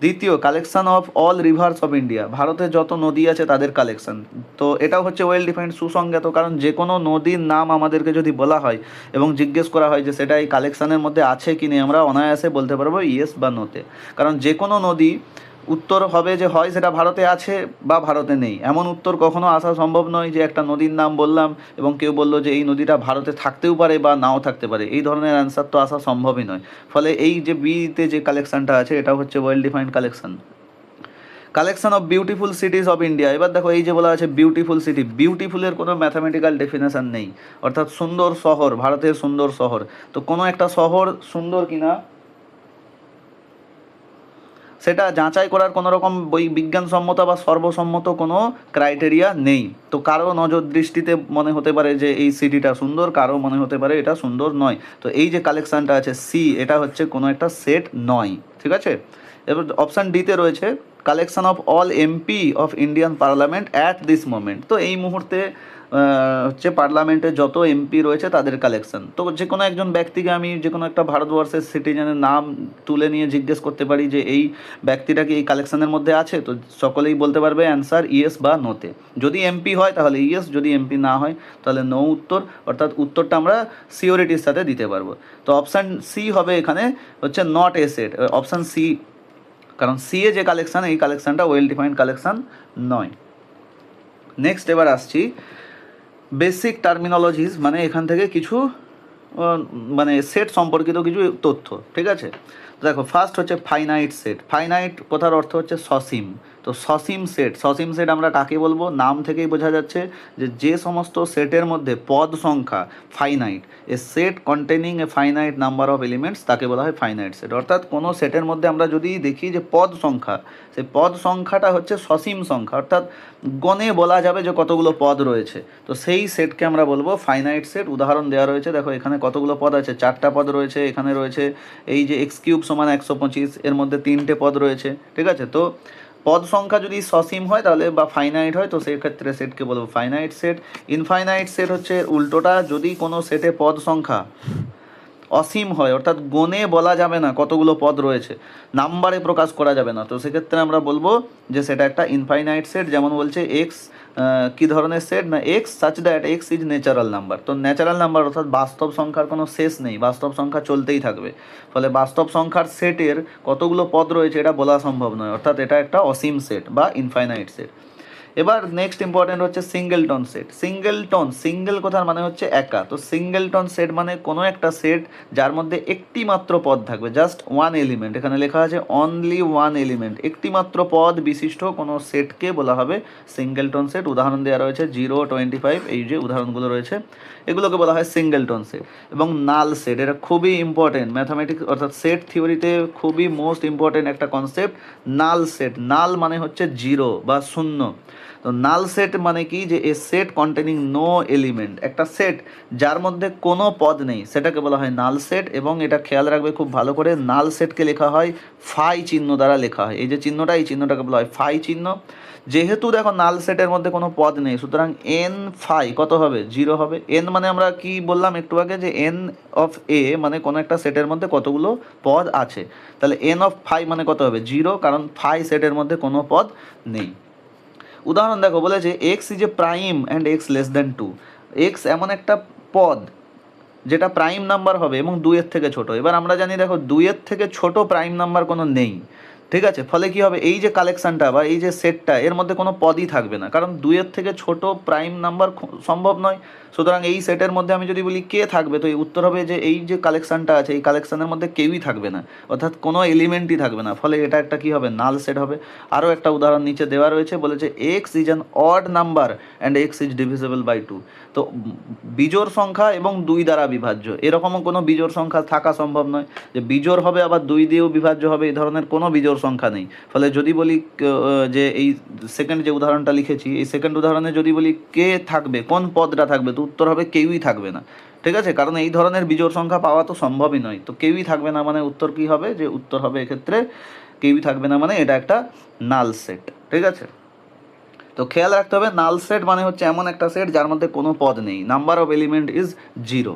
দ্বিতীয় collection of all rivers of India, ভারতের যত নদী আছে তাদের কালেকশন, তো এটাও হচ্ছে ওয়েল ডিফাইন্ড সুসংজ্ঞাত, কারণ যে কোনো নদীর নাম আমাদেরকে যদি বলা হয় এবং জিজ্ঞেস করা হয় যে সেটা এই কালেকশানের মধ্যে আছে কি নেই, আমরা অনায়াসে বলতে পারবো ইয়েস বা নোতে, কারণ যে কোনো নদী উত্তর হবে যে হয় সেটা ভারতে আছে বা ভারতে নেই। এমন উত্তর কখনো আসা সম্ভব নয় যে একটা নদীর নাম বললাম এবং কেউ বললো যে এই নদীটা ভারতে থাকতেও পারে বা নাও থাকতে পারে, এই ধরনের অ্যান্সার তো আসা সম্ভবই নয়। ফলে এই যে বিতে যে কালেকশানটা আছে এটা হচ্ছে well defined collection. Collection of beautiful সিটিজ of India, এবার দেখো এই যে বলা আছে বিউটিফুল সিটি, বিউটিফুলের কোনো ম্যাথামেটিক্যাল ডেফিনেশন নেই, অর্থাৎ সুন্দর শহর, ভারতের সুন্দর শহর, তো কোনো একটা শহর সুন্দর কিনা সেটা যাচাই করার কোনো রকম বিজ্ঞানসম্মত বা সর্বসম্মত কোনো ক্রাইটেরিয়া নেই। তো কারো নজর দৃষ্টিতে মনে হতে পারে যে এই সিটিটা সুন্দর, কারো মনে হতে পারে এটা সুন্দর নয়। তো এই যে কালেকশানটা আছে সি, এটা হচ্ছে কোনো একটা সেট নয়, ঠিক আছে। এবার অপশান ডিতে রয়েছে collection of all MP of Indian parliament at this moment, তো এই মুহূর্তে হচ্ছে পার্লামেন্টে যত এমপি রয়েছে তাদের কালেকশন। তো যে কোনো একজন ব্যক্তিকে আমি যে কোনো একটা ভারতবর্ষের সিটিজেনের নাম তুলে নিয়ে জিজ্ঞেস করতে পারি যে এই ব্যক্তিটা কি এই কালেকশনের মধ্যে আছে, তো সকলেই বলতে পারবে অ্যান্সার ইয়েস বা নোতে। যদি এমপি হয় তাহলে ইয়েস, যদি এমপি না হয় তাহলে নো উত্তর, অর্থাৎ উত্তরটা আমরা সিওরিটির সাথে দিতে পারবো। তো অপশান সি হবে এখানে হচ্ছে not a set, option C, কারণ সি এ যে কালেকশান এই কালেকশানটা ওয়েল ডিফাইন্ড কালেকশান নয়। নেক্সট এবার আসছি বেসিক টার্মিনোলজিস, মানে এখান থেকে কিছু মানে সেট সম্পর্কিত কিছু তথ্য, ঠিক আছে। দেখো ফার্স্ট হচ্ছে ফাইনাইট সেট। ফাইনাইট কথার অর্থ হচ্ছে সসীম। তো সসীম সেট, সসীম সেট আমরা কাকে বলবো? নাম থেকেই বোঝা যাচ্ছে যে সমস্ত সেটের মধ্যে পদ সংখ্যা finite, A set containing A finite number of elements, তাকে বলা হয় ফাইনাইট সেট। অর্থাৎ কোনো সেটের মধ্যে আমরা যদি দেখি যে পদ সংখ্যা, সেই পদ সংখ্যাটা হচ্ছে সসীম সংখ্যা, অর্থাৎ গণে বলা যাবে যে কতগুলো পদ রয়েছে, তো সেই সেটকে আমরা বলবো ফাইনাইট সেট। উদাহরণ দেওয়া রয়েছে, দেখো এখানে কতগুলো পদ আছে, 4টা পদ রয়েছে। এখানে রয়েছে এই যে এক্স কিউব সমান 125, এর মধ্যে 3টে পদ রয়েছে, ঠিক আছে। তো পদ সংখ্যা যদি সসীম হয় তাহলে বা ফাইনাইট হয়, তো সেই ক্ষেত্রে সেটকে বলবো ফাইনাইট সেট। ইনফাইনাইট সেট হচ্ছে উল্টোটা, যদি কোনো সেটে পদ সংখ্যা অসীম হয়, অর্থাৎ গণে বলা যাবে না কতগুলো পদ রয়েছে, নাম্বারে প্রকাশ করা যাবে না, তো সেক্ষেত্রে আমরা বলবো যে সেটা একটা ইনফাইনাইট সেট। যেমন বলছে এক্স কী ধরনের সেট, না x such that X is natural number. তো ন্যাচারাল নাম্বার অর্থাৎ বাস্তব সংখ্যার কোনো শেষ নেই, বাস্তব সংখ্যা চলতেই থাকবে, ফলে বাস্তব সংখ্যার সেটের কতগুলো পদ রয়েছে এটা বলা সম্ভব নয়, অর্থাৎ এটা একটা অসীম সেট বা ইনফাইনাইট সেট। এবার নেক্সট ইম্পর্টেন্ট হচ্ছে সিঙ্গেলটন সেট। সিঙ্গেলটন, সিঙ্গেল কথার মানে হচ্ছে একা, তো সিঙ্গেলটন সেট মানে কোনো একটা সেট যার মধ্যে একটি মাত্র পদ থাকবে, জাস্ট ওয়ান এলিমেন্ট, এখানে লেখা আছে অনলি ওয়ান এলিমেন্ট, একটি মাত্র পদ বিশিষ্ট কোনো সেটকে বলা হবে সিঙ্গেলটন সেট। উদাহরণ দেওয়া রয়েছে 0, 25, এই যে উদাহরণগুলো রয়েছে এগুলোকে বলা হয় সিঙ্গেলটন সেট। এবং নাল সেট, এটা খুবই ইম্পর্টেন্ট ম্যাথামেটিক্স অর্থাৎ সেট থিওরিতে খুবই মোস্ট ইম্পর্টেন্ট একটা কনসেপ্ট, নাল সেট। নাল মানে হচ্ছে জিরো বা শূন্য। তো নাল সেট মানে কি, যে এ সেট কন্টেনিং নো এলিমেন্ট, একটা সেট যার মধ্যে কোনো পদ নেই সেটাকে বলা হয় নাল সেট। এবং এটা খেয়াল রাখবে খুব ভালো করে, নাল সেটকে লেখা হয় ফাই চিহ্ন দ্বারা লেখা হয়, এই যে চিহ্নটা, এই চিহ্নটাকে বলা হয় ফাই চিহ্ন। যেহেতু দেখো নাল সেটের মধ্যে কোনো পদ নেই, সুতরাং এন ফাই কত হবে? 0 হবে। এন মানে আমরা কি বললাম একটু আগে, যে এন অফ এ মানে কোনো একটা সেটের মধ্যে কতগুলো পদ আছে, তাহলে এন অফ ফাই মানে কত হবে? 0, কারণ ফাই সেটের মধ্যে কোনো পদ নেই। উদাহরণ দেখো, বলেছে X is A prime and x less than 2। X এমন একটা পদ যেটা প্রাইম নাম্বার হবে এবং 2-এর থেকে ছোট। এবার আমরা জানি দেখো 2-এর থেকে ছোট প্রাইম নাম্বার কোনো নেই, ঠিক আছে। ফলে কি হবে, এই যে কালেকশানটা বা এই যে সেটটা, এর মধ্যে কোনো পদই থাকবে না, কারণ 2-এর থেকে ছোট প্রাইম নাম্বার সম্ভব নয়। সুতরাং এই সেটের মধ্যে আমি যদি বলি কে থাকবে, তো এই উত্তর হবে যে এই যে কালেকশানটা আছে এই কালেকশানের মধ্যে কেউই থাকবে না, অর্থাৎ কোনো এলিমেন্টই থাকবে না, ফলে এটা একটা কি হবে? নাল সেট হবে। আরও একটা উদাহরণ নিচে দেওয়া রয়েছে, বলেছে X is an odd number and X is divisible by 2। তো বিজোড় সংখ্যা এবং 2 দ্বারা বিভাজ্য, এরকমও কোনো বিজোড় সংখ্যা থাকা সম্ভব নয় যে বিজোড় হবে আবার 2 দিয়েও বিভাজ্য হবে, এই ধরনের কোনো বিজোড় সংখ্যা নেই। ফলে যদি বলি যে এই সেকেন্ড যে উদাহরণটা লিখেছি, এই সেকেন্ড উদাহরণে যদি বলি কে থাকবে, কোন পদটা থাকবে, তো উত্তর হবে কেউই থাকবে না, ঠিক আছে, কারণ এই ধরনের বিজোড় সংখ্যা পাওয়া তো সম্ভবই নয়। তো কেউই থাকবে না মানে উত্তর কী হবে, যে উত্তর হবে এক্ষেত্রে কেউই থাকবে না মানে এটা একটা নাল সেট, ঠিক আছে। তো খেয়াল রাখতে হবে, নাল সেট মানে হচ্ছে এমন একটা সেট যার মধ্যে কোনো পদ নেই, নাম্বার অফ এলিমেন্ট ইজ 0।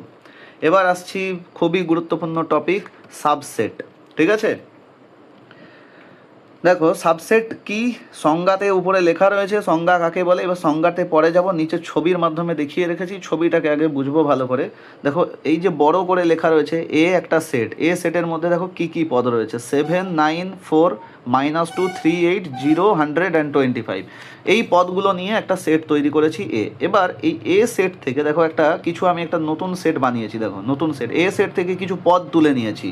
এবার আসছি খুবই গুরুত্বপূর্ণ টপিক, সাবসেট, ঠিক আছে। দেখো সাবসেট কি, সংজ্ঞাতে উপরে লেখা রয়েছে সংজ্ঞা কাকে বলে, এবার সংজ্ঞাতে পরে যাব, নিচে ছবির মাধ্যমে দেখিয়ে রেখেছি, ছবিটাকে আগে বুঝবো ভালো করে। দেখো এই যে বড় করে লেখা রয়েছে এ একটা সেট, এ সেটের মধ্যে দেখো কি কি পদ রয়েছে, 7, 9, 4, -2, 3, 8, 0, 100 and 25, এই পদগুলো নিয়ে একটা সেট তৈরি করেছি এ। এবার এই এ সেট থেকে দেখো আমি একটা নতুন সেট বানিয়েছি, দেখো নতুন সেট, এ সেট থেকে কিছু পদ তুলে নিয়েছি।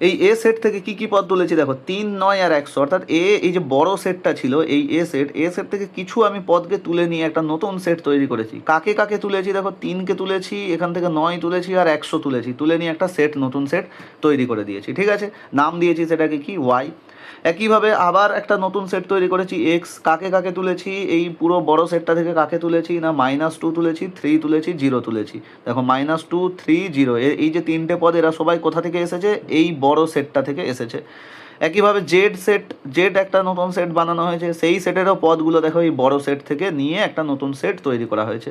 এই এ সেট থেকে কি কি পদ তুলেছি, দেখো 3, 9 আর 100, অর্থাৎ এই যে বড় সেটটা ছিল এই এ সেট থেকে কিছু আমি পদকে তুলে নিয়ে একটা নতুন সেট তৈরি করেছি। কাকে কাকে তুলেছি, দেখো 3কে তুলেছি, এখান থেকে 9 তুলেছি আর 100 তুলেছি, তুলে নিয়ে একটা সেট, নতুন সেট তৈরি করে দিয়েছি, ঠিক আছে। নাম দিয়েছি সেটাকে কি, ওয়াই। একইভাবে আবার একটা নতুন সেট তৈরি করেছি এক্স, কাকে কাকে তুলেছি, এই পুরো বড় সেটটা থেকে কাকে তুলেছি, না -2 তুলেছি, 3 তুলেছি, 0 তুলেছি। দেখো -2, 3, 0, এই যে 3টে পদ এরা সবাই কোথা থেকে এসেছে, এই বড় সেটটা থেকে এসেছে। একইভাবে জেড একটা নতুন সেট বানানো হয়েছে, সেই সেটেরও পদগুলো দেখো এই বড় সেট থেকে নিয়ে একটা নতুন সেট তৈরি করা হয়েছে।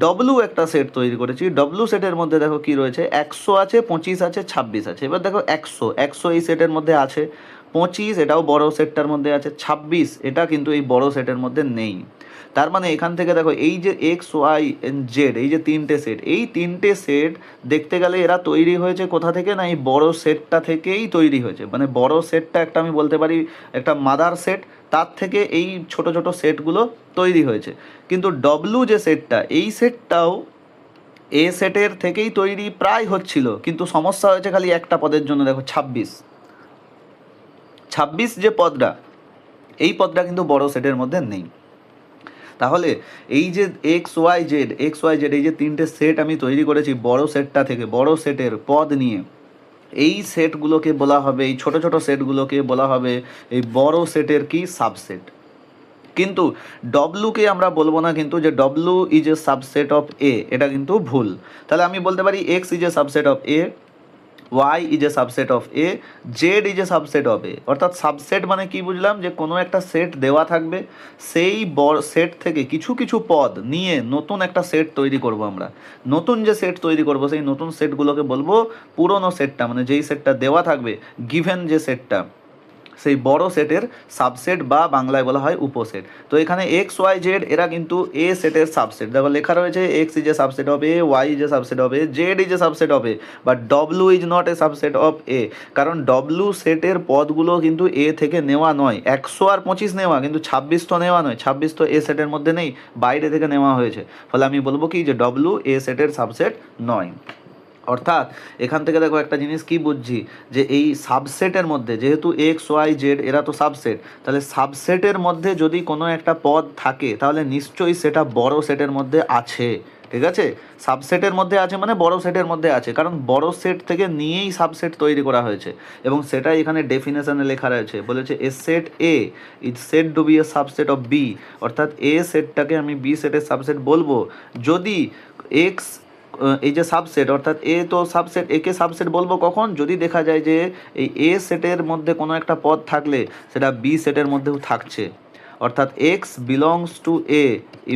ডব্লু একটা সেট তৈরি করেছি, ডব্লু সেটের মধ্যে দেখো কি রয়েছে, 100 আছে, 25 আছে, 26 আছে। এবার দেখো 100 এই সেটের মধ্যে আছে, 25 এটাও বড় সেটটার মধ্যে আছে, 26 এটা কিন্তু এই বড় সেটের মধ্যে নেই। তার মানে এখান থেকে দেখো এই যে এক্স, ওয়াই, জেড, এই যে 3টে সেট, এই 3টে সেট দেখতে গেলে এরা তৈরি হয়েছে কোথা থেকে, না এই বড় সেটটা থেকেই তৈরি হয়েছে। মানে বড় সেটটা একটা আমি বলতে পারি একটা মাদার সেট, তার থেকে এই ছোট ছোট সেটগুলো তৈরি হয়েছে। কিন্তু ডব্লু যে সেটটা, এই সেটটাও এ সেটের থেকেই তৈরি প্রায় হচ্ছিল, কিন্তু সমস্যা হয়েছে খালি একটা পদের জন্য। দেখো 26 যে পদটা, এই পদটা কিন্তু বড় সেটের মধ্যে নেই। তাহলে এই যে এক্স ওয়াই জেড এই যে তিনটে সেট আমি তৈরি করেছি বড় সেটটা থেকে, বড় সেটের পদ নিয়ে, এই সেটগুলোকে বলা হবে, এই ছোট ছোট সেটগুলোকে বলা হবে এই বড় সেটের কি সাবসেট। কিন্তু ডব্লুকে আমরা বলবো না কিন্তু যে W is a subset of A, এটা কিন্তু ভুল। তাহলে আমি বলতে পারি X is a subset of A, Y is a subset of A, Z is a subset of A. অর্থাৎ সাবসেট মানে কি বুঝলাম, যে কোনো একটা সেট দেওয়া থাকবে, সেই সেট থেকে কিছু কিছু পদ নিয়ে নতুন একটা সেট তৈরি করব আমরা। নতুন যে সেট তৈরি করব সেই নতুন সেটগুলোকে বলবো পুরনো সেটটা, মানে যেই সেটটা দেওয়া থাকবে গিভেন যে সেটটা, সেই বড় সেটের সাবসেট বা বাংলায় বলা হয় উপসেট। তো এখানে এক্স ওয়াই জেড এরা কিন্তু এ সেটের সাবসেট। দেখো লেখা রয়েছে X is a subset of A, Y is a subset of A, Z is a subset of A, but W is not a subset of A. কারণ ডব্লু সেটের পদগুলো কিন্তু এ থেকে নেওয়া নয়। 125 নেওয়া, কিন্তু 26 তো নেওয়া নয়, 26 তো এ সেটের মধ্যে নেই, বাইরে থেকে নেওয়া হয়েছে। ফলে আমি বলবো কি যে ডব্লু এ সেটের সাবসেট নয়। অর্থাৎ এখান থেকে দেখো একটা জিনিস কি বুঝছি, যে এই সাবসেটের মধ্যে যেহেতু এক্স ওয়াই জেড এরা তো সাবসেট, তাহলে সাবসেটের মধ্যে যদি কোনো একটা পদ থাকে তাহলে নিশ্চয়ই সেটা বড় সেটের মধ্যে আছে। ঠিক আছে, সাবসেটের মধ্যে আছে মানে বড় সেটের মধ্যে আছে, কারণ বড় সেট থেকে নিয়েই সাবসেট তৈরি করা হয়েছে, এবং সেটাই এখানে ডেফিনেশনে লেখা রয়েছে। বলেছে a set A is said to be a subset of B. অর্থাৎ এ সেটটাকে আমি বি সেটের সাবসেট বলবো যদি এক্স, এই যে সাবসেট, অর্থাৎ এ তো সাবসেট, একে সাবসেট বলবো কখন, যদি দেখা যায় যে এই এ সেটের মধ্যে কোনো একটা পদ থাকলে সেটা বি সেটের মধ্যেও থাকছে। অর্থাৎ X belongs to A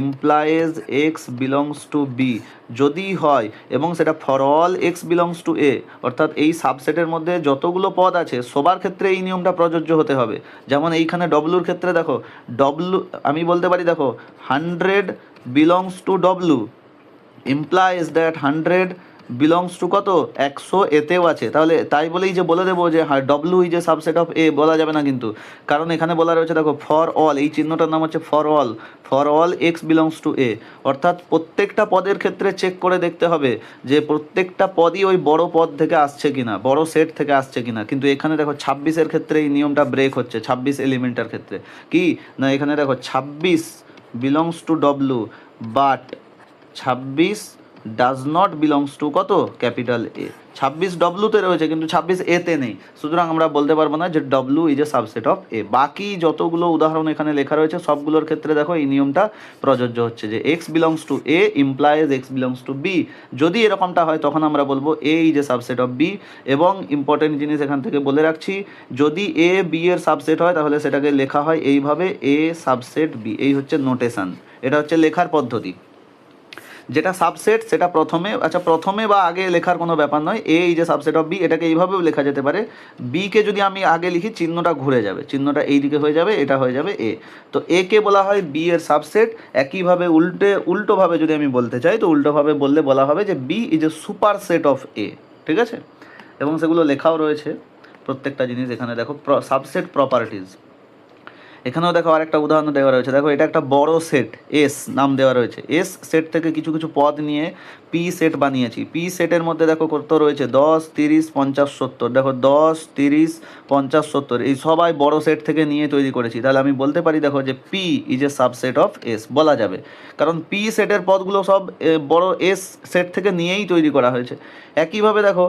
implies X belongs to B যদি হয়, এবং সেটা for all X belongs to A, অর্থাৎ এই সাবসেটের মধ্যে যতগুলো পদ আছে সবার ক্ষেত্রে এই নিয়মটা প্রযোজ্য হতে হবে। যেমন এইখানে ডব্লুর ক্ষেত্রে দেখো, ডব্লু আমি বলতে পারি দেখো 100 belongs to W implies that 100 belongs to কত 100 এতেও আছে। তাহলে তাই বলেই যে বলে দেবো যে W is a subset of A বলা যাবে না কিন্তু, কারণ এখানে বলা রয়েছে দেখো ফর অল, এই চিহ্নটার নাম হচ্ছে for all X belongs to A. অর্থাৎ প্রত্যেকটা পদের ক্ষেত্রে চেক করে দেখতে হবে যে প্রত্যেকটা পদই ওই বড় পদ থেকে আসছে কিনা, বড় সেট থেকে আসছে কিনা। কিন্তু এখানে দেখো 26-এর ক্ষেত্রে এই নিয়মটা ব্রেক হচ্ছে, 26 এলিমেন্টের ক্ষেত্রে কি না, এখানে দেখো 26 belongs to W, but 26 does not belongs to কত ক্যাপিটাল এ। 26 ডব্লুতে রয়েছে কিন্তু 26 এতে নেই, সুতরাং আমরা বলতে পারবো না যে W is a subset of A. বাকি যতগুলো উদাহরণ এখানে লেখা রয়েছে সবগুলোর ক্ষেত্রে দেখো এই নিয়মটা প্রযোজ্য হচ্ছে যে X belongs to A implies X belongs to B. যদি এরকমটা হয় তখন আমরা বলবো A is a subset of B. এবং ইম্পর্টেন্ট জিনিস এখান থেকে বলে রাখছি, যদি এ বি এর সাবসেট হয় তাহলে সেটাকে লেখা হয় এইভাবে এ সাবসেট বি। এই হচ্ছে নোটেশন, এটা হচ্ছে লেখার পদ্ধতি। যেটা সাবসেট সেটা প্রথমে বা আগে লেখার কোনো ব্যাপার নয়। A is a subset of B, এটাকে এইভাবেও লেখা যেতে পারে। বিকে যদি আমি আগে লিখি চিহ্নটা ঘুরে যাবে, চিহ্নটা এই দিকে হয়ে যাবে, এটা হয়ে যাবে এ। তো এ কে বলা হয় বি এর সাবসেট। একইভাবে উল্টোভাবে যদি আমি বলতে চাই, তো উল্টোভাবে বললে বলা হবে যে B is a superset of A. ঠিক আছে, এবং সেগুলো লেখাও রয়েছে প্রত্যেকটা জিনিস। এখানে দেখো সাবসেট প্রপার্টিজ, এখানেও দেখো আরেকটা উদাহরণ দেওয়া রয়েছে। দেখো এটা একটা বড় সেট এস নাম দেওয়া রয়েছে, এস সেট থেকে কিছু কিছু পদ নিয়ে পি সেট বানিয়েছি। পি সেটের মধ্যে দেখো কত রয়েছে 10, 30, 50, 70। দেখো 10, 30, 50, 70 এই সবাই বড় সেট থেকে নিয়ে তৈরি করেছি। তাহলে আমি বলতে পারি দেখো যে P is a subset of S বলা যাবে, কারণ পি সেটের পদগুলো সব বড় এস সেট থেকে নিয়েই তৈরি করা হয়েছে। একইভাবে দেখো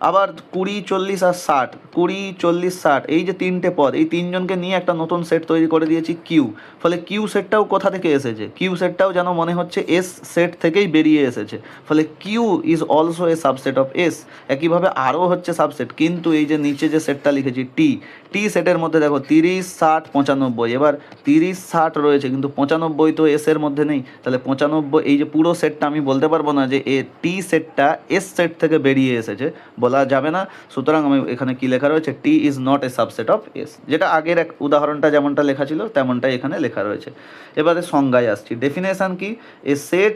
আবার 20, 40 আর 60, 20, 40, 60 এই যে তিনটে পদ, এই তিনজনকে নিয়ে একটা নতুন সেট তৈরি করে দিয়েছি কিউ। ফলে কিউ সেটটাও কোথা থেকে এসেছে, কিউ সেটটাও যেন মনে হচ্ছে এস সেট থেকেই বেরিয়ে এসেছে। ফলে Q is also a subset of S. একইভাবে আরও হচ্ছে সাবসেট, কিন্তু এই যে নিচে যে সেটটা লিখেছি টি সেটের মধ্যে দেখো 30, 60, 95। এবার 30, 60 রয়েছে কিন্তু 95 তো এস এর মধ্যে নেই। তাহলে 95 এই যে পুরো সেটটা আমি বলতে পারবো না যে টি সেটটা এস সেট থেকে বেরিয়ে এসেছে, বলা যাবে না। সুতরাং আমি এখানে কি লেখা রয়েছে, T is not a subset of S. যেটা আগের এক উদাহরণটা যেমনটা লেখা ছিল তেমনটাই এখানে লেখা রয়েছে। এবারে সংজ্ঞায় আসছি। ডেফিনেশন কি, a set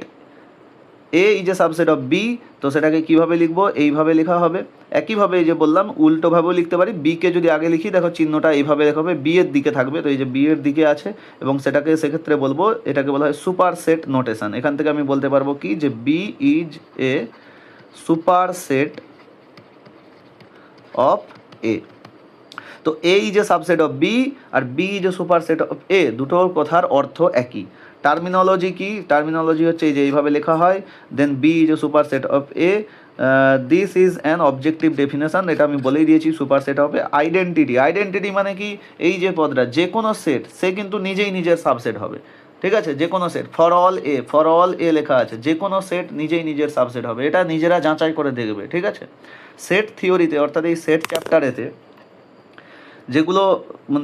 A is a subset of B, তো সেটাকে কীভাবে লিখবো, এইভাবে লেখা হবে। একইভাবে এই যে বললাম উল্টোভাবেও লিখতে পারি, বিকে যদি আগে লিখি দেখো চিহ্নটা এইভাবে লেখা হবে, বি এর দিকে থাকবে, তো এই যে বি এর দিকে আছে এবং সেটাকে সেক্ষেত্রে বলবো, এটাকে বলা হয় সুপার সেট নোটেশন। এখান থেকে আমি বলতে পারবো কি যে B is a superset of A. তো A is a subset of B আর B is a superset of A, দুটোর কথার অর্থ একই। টার্মিনোলজি কি, টার্মিনোলজি হচ্ছে এই যে এইভাবে লেখা হয়, then B is a superset of A, this is an objective definition, এটা আমি বলেই দিয়েছি superset of A. Identity, identity মানে কি, এই যে পদটা যে কোনো সেট সে কিন্তু নিজেই নিজের সাবসেট হবে, ঠিক আছে, যে কোনো set. For all A, for all A লেখা আছে, যে কোনো সেট নিজেই নিজের সাবসেট হবে, এটা নিজেরা যাচাই করে দেখবে, ঠিক আছে। সেট থিওরিতে অর্থাৎ এই সেট চ্যাপ্টারেতে যেগুলো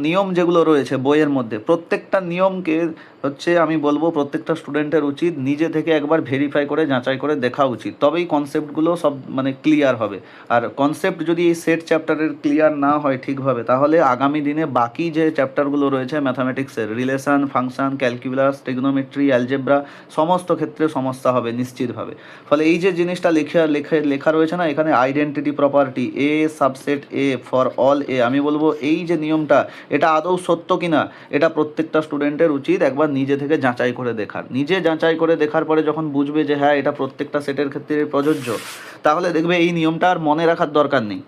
নিয়ম যেগুলো রয়েছে বইয়ের মধ্যে, প্রত্যেকটা নিয়মকে হচ্ছে আমি বলবো প্রত্যেকটা স্টুডেন্টের উচিত নিজে থেকে একবার ভেরিফাই করে যাচাই করে দেখা উচিত, তবেই কনসেপ্টগুলো সব মানে ক্লিয়ার হবে। আর কনসেপ্ট যদি এই সেট চ্যাপ্টারের ক্লিয়ার না হয় ঠিকভাবে, তাহলে আগামী দিনে বাকি যে চ্যাপ্টারগুলো রয়েছে ম্যাথামেটিক্সের, রিলেশন, ফাংশন, ক্যালকুলাস, ট্রিগনোমেট্রি, অ্যালজেব্রা, সমস্ত ক্ষেত্রে সমস্যা হবে নিশ্চিতভাবে। ফলে এই যে জিনিসটা লেখা রয়েছে না এখানে, identity property A subset A for all A, আমি বলবো এই যে নিয়মটা এটা আদৌ সত্য কিনা এটা প্রত্যেকটা স্টুডেন্টের উচিত একবার নিজে থেকে যাচাই করে দেখার। নিজে যাচাই করে দেখার পরে যখন বুঝবে যে হ্যাঁ এটা প্রত্যেকটা সেটের ক্ষেত্রে প্রযোজ্য, তাহলে দেখবে এই নিয়মটা আর মনে রাখার দরকার নেই।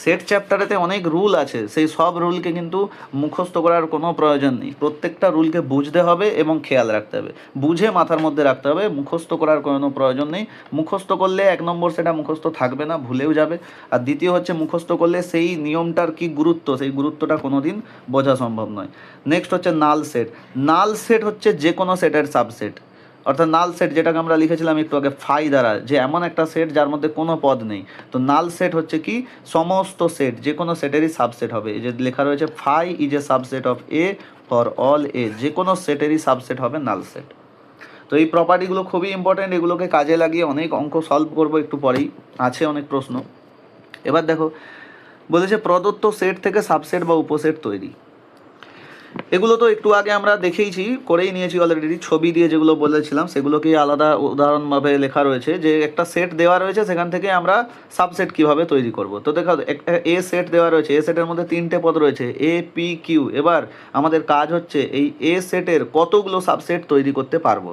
সেট চ্যাপ্টারেতে অনেক রুল আছে, সেই সব রুলকে কিন্তু মুখস্থ করার কোনো প্রয়োজন নেই, প্রত্যেকটা রুলকে বুঝতে হবে এবং খেয়াল রাখতে হবে, বুঝে মাথার মধ্যে রাখতে হবে, মুখস্থ করার কোনো প্রয়োজন নেই। মুখস্থ করলে এক নম্বর সেটা মুখস্থ থাকবে না, ভুলেও যাবে, আর দ্বিতীয় হচ্ছে মুখস্থ করলে সেই নিয়মটার কি গুরুত্ব, সেই গুরুত্বটা কোনো দিন বোঝা সম্ভব নয়। নেক্সট হচ্ছে নাল সেট। নাল সেট হচ্ছে যে কোনো সেটের সাবসেট, অর্থাৎ নাল সেট যেটাকে আমরা লিখেছিলাম একটু আগে ফাই দ্বারা, যে এমন একটা সেট যার মধ্যে কোনো পদ নেই। তো নাল সেট হচ্ছে কি, সমস্ত সেট যে কোনো সেটেরই সাবসেট হবে, এই যে লেখা রয়েছে phi is a subset of A for all A, যে কোনো সেটেরই সাবসেট হবে নাল সেট। তো এই প্রপার্টিগুলো খুবই ইম্পর্টেন্ট, এগুলোকে কাজে লাগিয়ে অনেক অঙ্ক সলভ করবো একটু পরেই, আছে অনেক প্রশ্ন। এবার দেখো বলেছে প্রদত্ত সেট থেকে সাবসেট বা উপসেট তৈরি। এগুলো তো একটু আগে আমরা দেখেইছি, করেই নিয়েছি অলরেডি, ছবি দিয়ে যেগুলো বলেছিলাম সেগুলোকেই আলাদা উদাহরণভাবে লেখা রয়েছে, যে একটা সেট দেওয়া রয়েছে সেখান থেকে আমরা সাবসেট কিভাবে তৈরি করব। তো দেখো একটা এ সেট দেওয়া রয়েছে, এ সেটের মধ্যে 3টে পদ রয়েছে এ পি কিউ। এবার আমাদের কাজ হচ্ছে এই এ সেটের কতগুলো সাবসেট তৈরি করতে পারবো,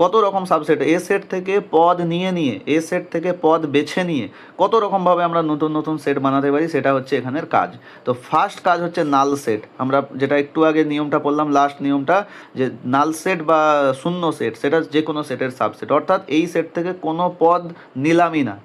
কত রকম সাবসেট, এ সেট থেকে পদ নিয়ে এ সেট থেকে পদ বেছে নিয়ে কত রকমভাবে আমরা নতুন নতুন সেট বানাতে পারি, সেটা হচ্ছে এখানের কাজ। তো ফার্স্ট কাজ হচ্ছে নাল সেট, আমরা যেটা একটু আগে নিয়মটা পড়লাম, লাস্ট নিয়মটা, যে নাল সেট বা শূন্য সেট সেটা যে কোনো সেটের সাবসেট, অর্থাৎ এই সেট থেকে কোনো পদ নিলামই না,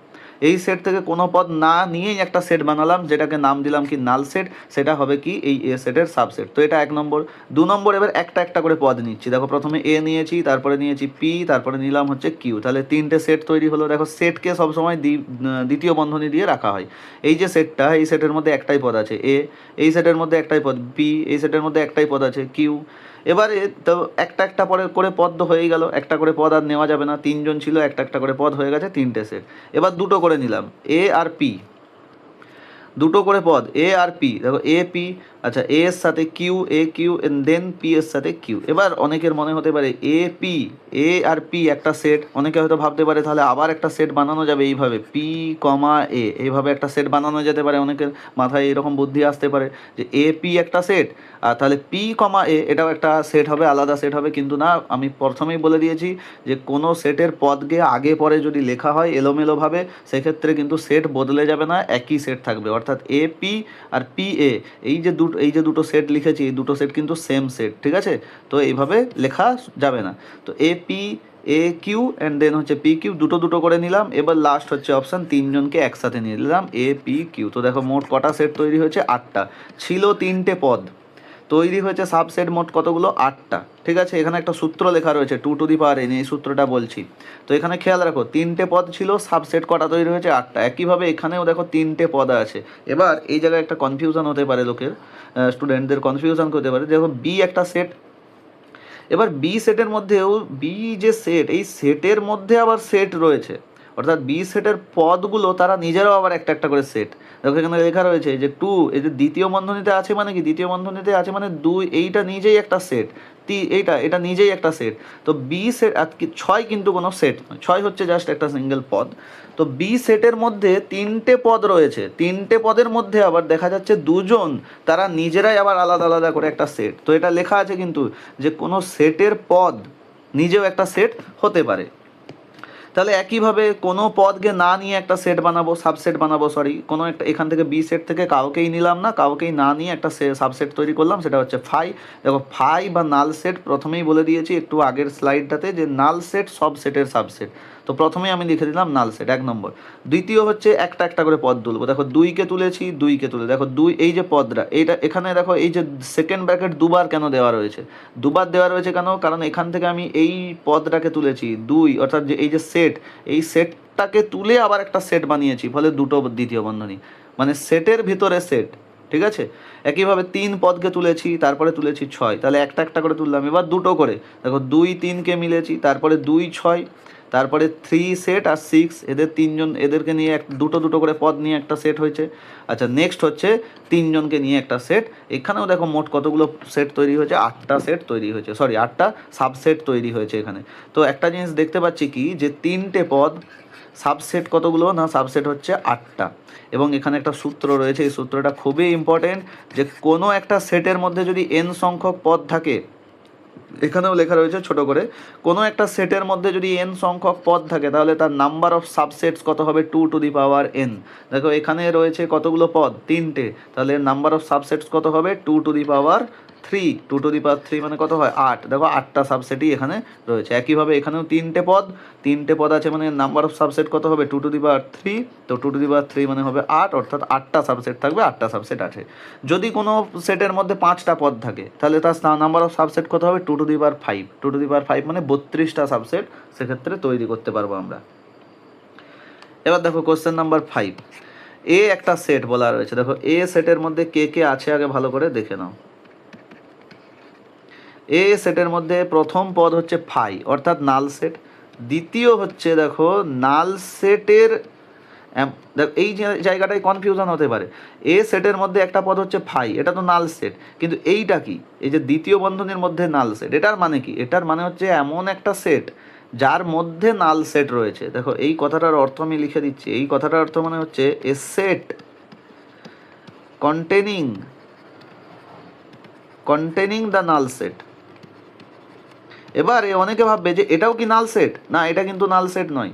এই সেট থেকে কোনো পদ না নিয়েই একটা সেট বানালাম যেটাকে নাম দিলাম কি নাল সেট, সেটা হবে কি এই এ সেটের সাবসেট। তো এটা 1 নম্বর। 2 নম্বর, এবার একটা একটা করে পদ নিচ্ছি, দেখো প্রথমে এ নিয়েছি, তারপরে নিয়েছি পি, তারপরে নিলাম হচ্ছে কিউ, তাহলে 3টে সেট তৈরি হলো। দেখো সেটকে সবসময় দ্বিতীয় বন্ধনী দিয়ে রাখা হয়, এই যে সেটটা, এই সেটের মধ্যে একটাই পদ আছে এ, এই সেটের মধ্যে একটাই পদ বি, এই সেটের মধ্যে একটাই পদ আছে কিউ। এবারে তো একটা একটা পরে করে পদ তো হয়েই গেল, একটা করে পদ আর নেওয়া যাবে না, 3জন ছিল, একটা একটা করে পদ হয়ে গেছে 3টে সেট। এবার দুটো করে নিলাম এ আর পি, দুটো করে পদ এ আর পি, দেখো এ পি, আচ্ছা এ এর সাথে Q, A Q, then P এর সাথে কিউ। এবার অনেকের মনে হতে পারে এ পি, এ আর পি একটা সেট, অনেকে হয়তো ভাবতে পারে তাহলে আবার একটা সেট বানানো যাবে এইভাবে পি কমা এ, এইভাবে একটা সেট বানানো যেতে পারে, অনেকের মাথায় এরকম বুদ্ধি আসতে পারে যে এ পি একটা সেট আর তাহলে পি কমা এ এটাও একটা সেট হবে, আলাদা সেট হবে। কিন্তু না, আমি প্রথমেই বলে দিয়েছি যে কোনো সেটের পদকে আগে পরে যদি লেখা হয় এলোমেলোভাবে, সেক্ষেত্রে কিন্তু সেট বদলে যাবে না, একই সেট থাকবে, অর্থাৎ A P R P A, এই যে দুটো সেট লিখেছি এই দুটো সেট কিন্তু সেম সেট, ঠিক আছে। তো এইভাবে লেখা যাবে না। তো A P A Q and then হচ্ছে পি কিউ, দুটো দুটো করে নিলাম। এবার লাস্ট হচ্ছে অপশান, 3জনকে একসাথে নিয়ে নিলাম এ পি কিউ। তো দেখো মোট কটা সেট তৈরি হয়েছে, 8টা, ছিল 3টে পদ, তৈরি হয়েছে সাবসেট মোট কতগুলো, 8টা, ঠিক আছে। এখানে একটা সূত্র লেখা রয়েছে 2 টু দি পাওয়ার n, এই সূত্রটা বলছি। তো এখানে খেয়াল রাখো 3টে পদ ছিল, সাবসেট কটা তৈরি হয়েছে, 8টা। একইভাবে এখানেও দেখো 3টে পদ আছে। এবার এই জায়গায় একটা কনফিউশন হতে পারে লোকের, স্টুডেন্টদের কনফিউশন হতে পারে, দেখো বি একটা সেট, এবার বি সেটের মধ্যেও বি যে সেট, এই সেটের মধ্যে আবার সেট রয়েছে, অর্থাৎ বি সেটের পদগুলো তারা নিজেরাও আবার একটা একটা করে সেট। দেখো এখানে লেখা রয়েছে যে 2, এই যে দ্বিতীয় বন্ধনীতে আছে মানে কি, দ্বিতীয় বন্ধনীতে আছে মানে 2, এইটা নিজেই একটা সেট, এটা নিজেই একটা সেট। তো বি সেট 6 কিন্তু কোনো সেট নয়, 6 হচ্ছে জাস্ট একটা সিঙ্গেল পদ। তো বি সেটের মধ্যে 3টে পদ রয়েছে, 3টে পদের মধ্যে আবার দেখা যাচ্ছে 2জন তারা নিজেরাই আবার আলাদা আলাদা করে একটা সেট। তো এটা লেখা আছে কিন্তু যে কোনো সেটের পদ নিজেও একটা সেট হতে পারে। তাহলে একইভাবে কোনো পদকে না নিয়ে একটা সেট বানাবো, সাবসেট বানাবো, কোনো একটা এখান থেকে বি সেট থেকে কাউকেই নিলাম না, কাউকেই না নিয়ে একটা সাবসেট তৈরি করলাম, সেটা হচ্ছে ফাই। দেখো ফাই বা নাল সেট প্রথমেই বলে দিয়েছি একটু আগের স্লাইডটাতে যে নাল সেট সব সেটের সাবসেট। তো প্রথমেই আমি লিখে দিলাম নাল সেট 1 নম্বর। দ্বিতীয় হচ্ছে একটা একটা করে পদ তুলবো। দেখো 2কে তুলেছি, 2কে তুলে দেখো 2, এই যে পদটা এইটা এখানে দেখো এই যে সেকেন্ড ব্র্যাকেট দুবার কেন দেওয়া রয়েছে, দুবার দেওয়া রয়েছে কেন, কারণ এখান থেকে আমি এই পদটাকে তুলেছি 2, অর্থাৎ যে এই যে সেট, এই সেটটাকে তুলে আবার একটা সেট বানিয়েছি, ফলে দুটো দ্বিতীয় বন্ধনী, মানে সেটের ভিতরে সেট। ঠিক আছে, একইভাবে 3 পদকে তুলেছি, তারপরে তুলেছি 6, তাহলে একটা একটা করে তুললাম, এবার দুটো করে দেখো 2 3কে মিলেছি, তারপরে 2 6, তারপরে 3 সেট আর 6, এদের 3জন, এদেরকে নিয়ে দুটো দুটো করে পদ নিয়ে একটা সেট হয়েছে। আচ্ছা নেক্সট হচ্ছে 3জনকে নিয়ে একটা সেট, এখানেও দেখো মোট কতগুলো সেট তৈরি হয়েছে, 8টা সেট তৈরি হয়েছে, 8টা সাবসেট তৈরি হয়েছে এখানে। তো একটা জিনিস দেখতে পাচ্ছি কি, যে 3টে পদ, সাবসেট কতগুলো না, সাবসেট হচ্ছে 8টা। এবং এখানে একটা সূত্র রয়েছে, এই সূত্রটা খুবই ইম্পর্টেন্ট, যে কোনো একটা সেটের মধ্যে যদি n সংখ্যক পদ থাকে, এখানেও লেখা রয়েছে ছোট করে, কোনো একটা সেটের মধ্যে যদি n সংখ্যক পদ থাকে তাহলে তার নাম্বার অফ সাবসেটস কত হবে, 2n। দেখো এখানে রয়েছে কতগুলো পদ, 3টে, তাহলে নাম্বার অফ সাবসেটস কত হবে, 2 টু দি পাওয়ার 3 মানে কত হয় 8। দেখো 8টা সাবসেটই এখানে রয়েছে। একইভাবে এখানেও 3টে পদ আছে, মানে নাম্বার অফ সাবসেট কত হবে, 2 টু দি পাওয়ার 3। তো 2 টু দি পাওয়ার 3 মানে হবে 8, অর্থাৎ 8টা সাবসেট থাকবে, 8টা সাবসেট আছে। যদি কোনো সেটের মধ্যে 5টা পদ থাকে তাহলে তার নাম্বার অফ সাবসেট কত হবে, 2 to the power 5। 2 to the পাওয়ার 5 মানে 32টা সাবসেট সেক্ষেত্রে তৈরি করতে পারবো আমরা। এবার দেখো কোশ্চেন নাম্বার 5, এ একটা সেট বলা রয়েছে। দেখো এ সেটের মধ্যে কে কে আছে আগে ভালো করে দেখে নাও। এ সেটের মধ্যে প্রথম পদ হচ্ছে ফাই, অর্থাৎ নাল সেট। দ্বিতীয় হচ্ছে দেখো নাল সেটের, এই জায়গাটায় কনফিউশন হতে পারে, এ সেটের মধ্যে একটা পদ হচ্ছে ফাই, এটা তো নাল সেট, কিন্তু এইটা কি, এই যে দ্বিতীয় বন্ধনীর মধ্যে নাল সেট, এটার মানে কি, এটার মানে হচ্ছে এমন একটা সেট যার মধ্যে নাল সেট রয়েছে। দেখো এই কথাটার অর্থ আমি লিখে দিচ্ছি, এই কথাটার অর্থ মানে হচ্ছে a set containing the null set. এবারে অনেকে ভাববে যে এটাও কি নাল সেট, না এটা কিন্তু নাল সেট নয়।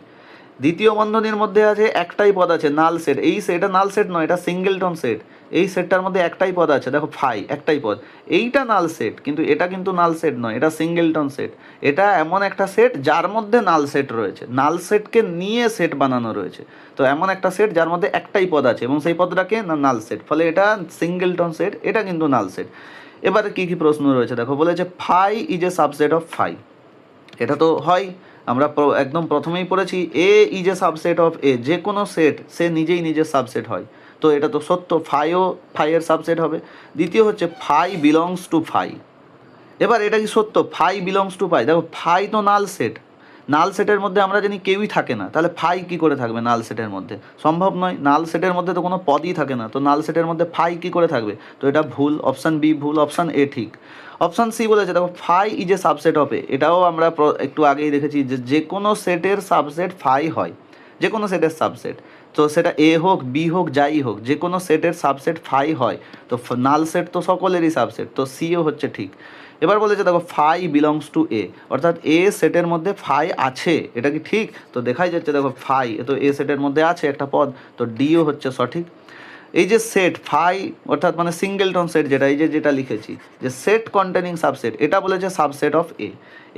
দ্বিতীয় বন্ধনীর মধ্যে আছে একটাই পদ আছে নাল সেট, এটা নাল সেট নয়, এটা সিঙ্গেলটন সেট। এই সেটটার মধ্যে একটাই পদ আছে, দেখো ফাই একটাই পদ, এইটা নাল সেট, কিন্তু এটা কিন্তু নাল সেট নয়, এটা সিঙ্গেলটন সেট। এটা এমন একটা সেট যার মধ্যে নাল সেট রয়েছে, নাল সেটকে নিয়ে সেট বানানো রয়েছে। তো এমন একটা সেট যার মধ্যে একটাই পদ আছে এবং সেই পদটাকে নাল সেট, ফলে এটা সিঙ্গেলটন সেট, এটা কিন্তু নাল সেট। এবারে কি কি প্রশ্ন রয়েছে দেখো, বলেছে phi is a subset of phi, এটা তো হয়, আমরা একদম প্রথমেই পড়েছি A is a subset of A, যে কোনো সেট সে নিজেই নিজের সাবসেট হয়, তো এটা তো সত্য, ফাইয়ের সাবসেট হবে। দ্বিতীয় হচ্ছে ফাই বিলংস টু ফাই, এবার এটা কি সত্য, ফাই বিলংস টু ফাই, দেখো ফাই তো নাল সেট, নাল সেটের মধ্যে আমরা জানি কেউই থাকে না, তাহলে ফাই কি করে থাকবে নাল সেটের মধ্যে, সম্ভব নয়, নাল সেটের মধ্যে তো কোনো পদই থাকে না, তো নাল সেটের মধ্যে ফাই কি করে থাকবে, তো এটা ভুল, অপশান বি ভুল, অপশান এ ঠিক। অপশান সি বলেছে দেখো phi is a subset of A, এটাও আমরা একটু আগেই দেখেছি যে কোনো সেটের সাবসেট ফাই হয়, যে কোনো সেটের সাবসেট, তো সেটা এ হোক বি হোক যাই হোক, যে কোনো সেটের সাবসেট ফাই হয়, তো নাল সেট তো সকলেরই সাবসেট, তো সিও হচ্ছে ঠিক। এবার বলেছে দেখো ফাই বিলংস টু এ, অর্থাৎ এ সেটের মধ্যে ফাই আছে, এটা কি ঠিক, তো দেখাই যাচ্ছে দেখো ফাই তো এ সেটের মধ্যে আছে একটা পদ, তো ডিও হচ্ছে সঠিক। এই যে সেট ফাই অর্থাৎ মানে সিঙ্গেলটন সেট, যেটা এই যে যেটা লিখেছি যে সেট কন্টেনিং সাবসেট, এটা বলেছে সাবসেট অফ এ,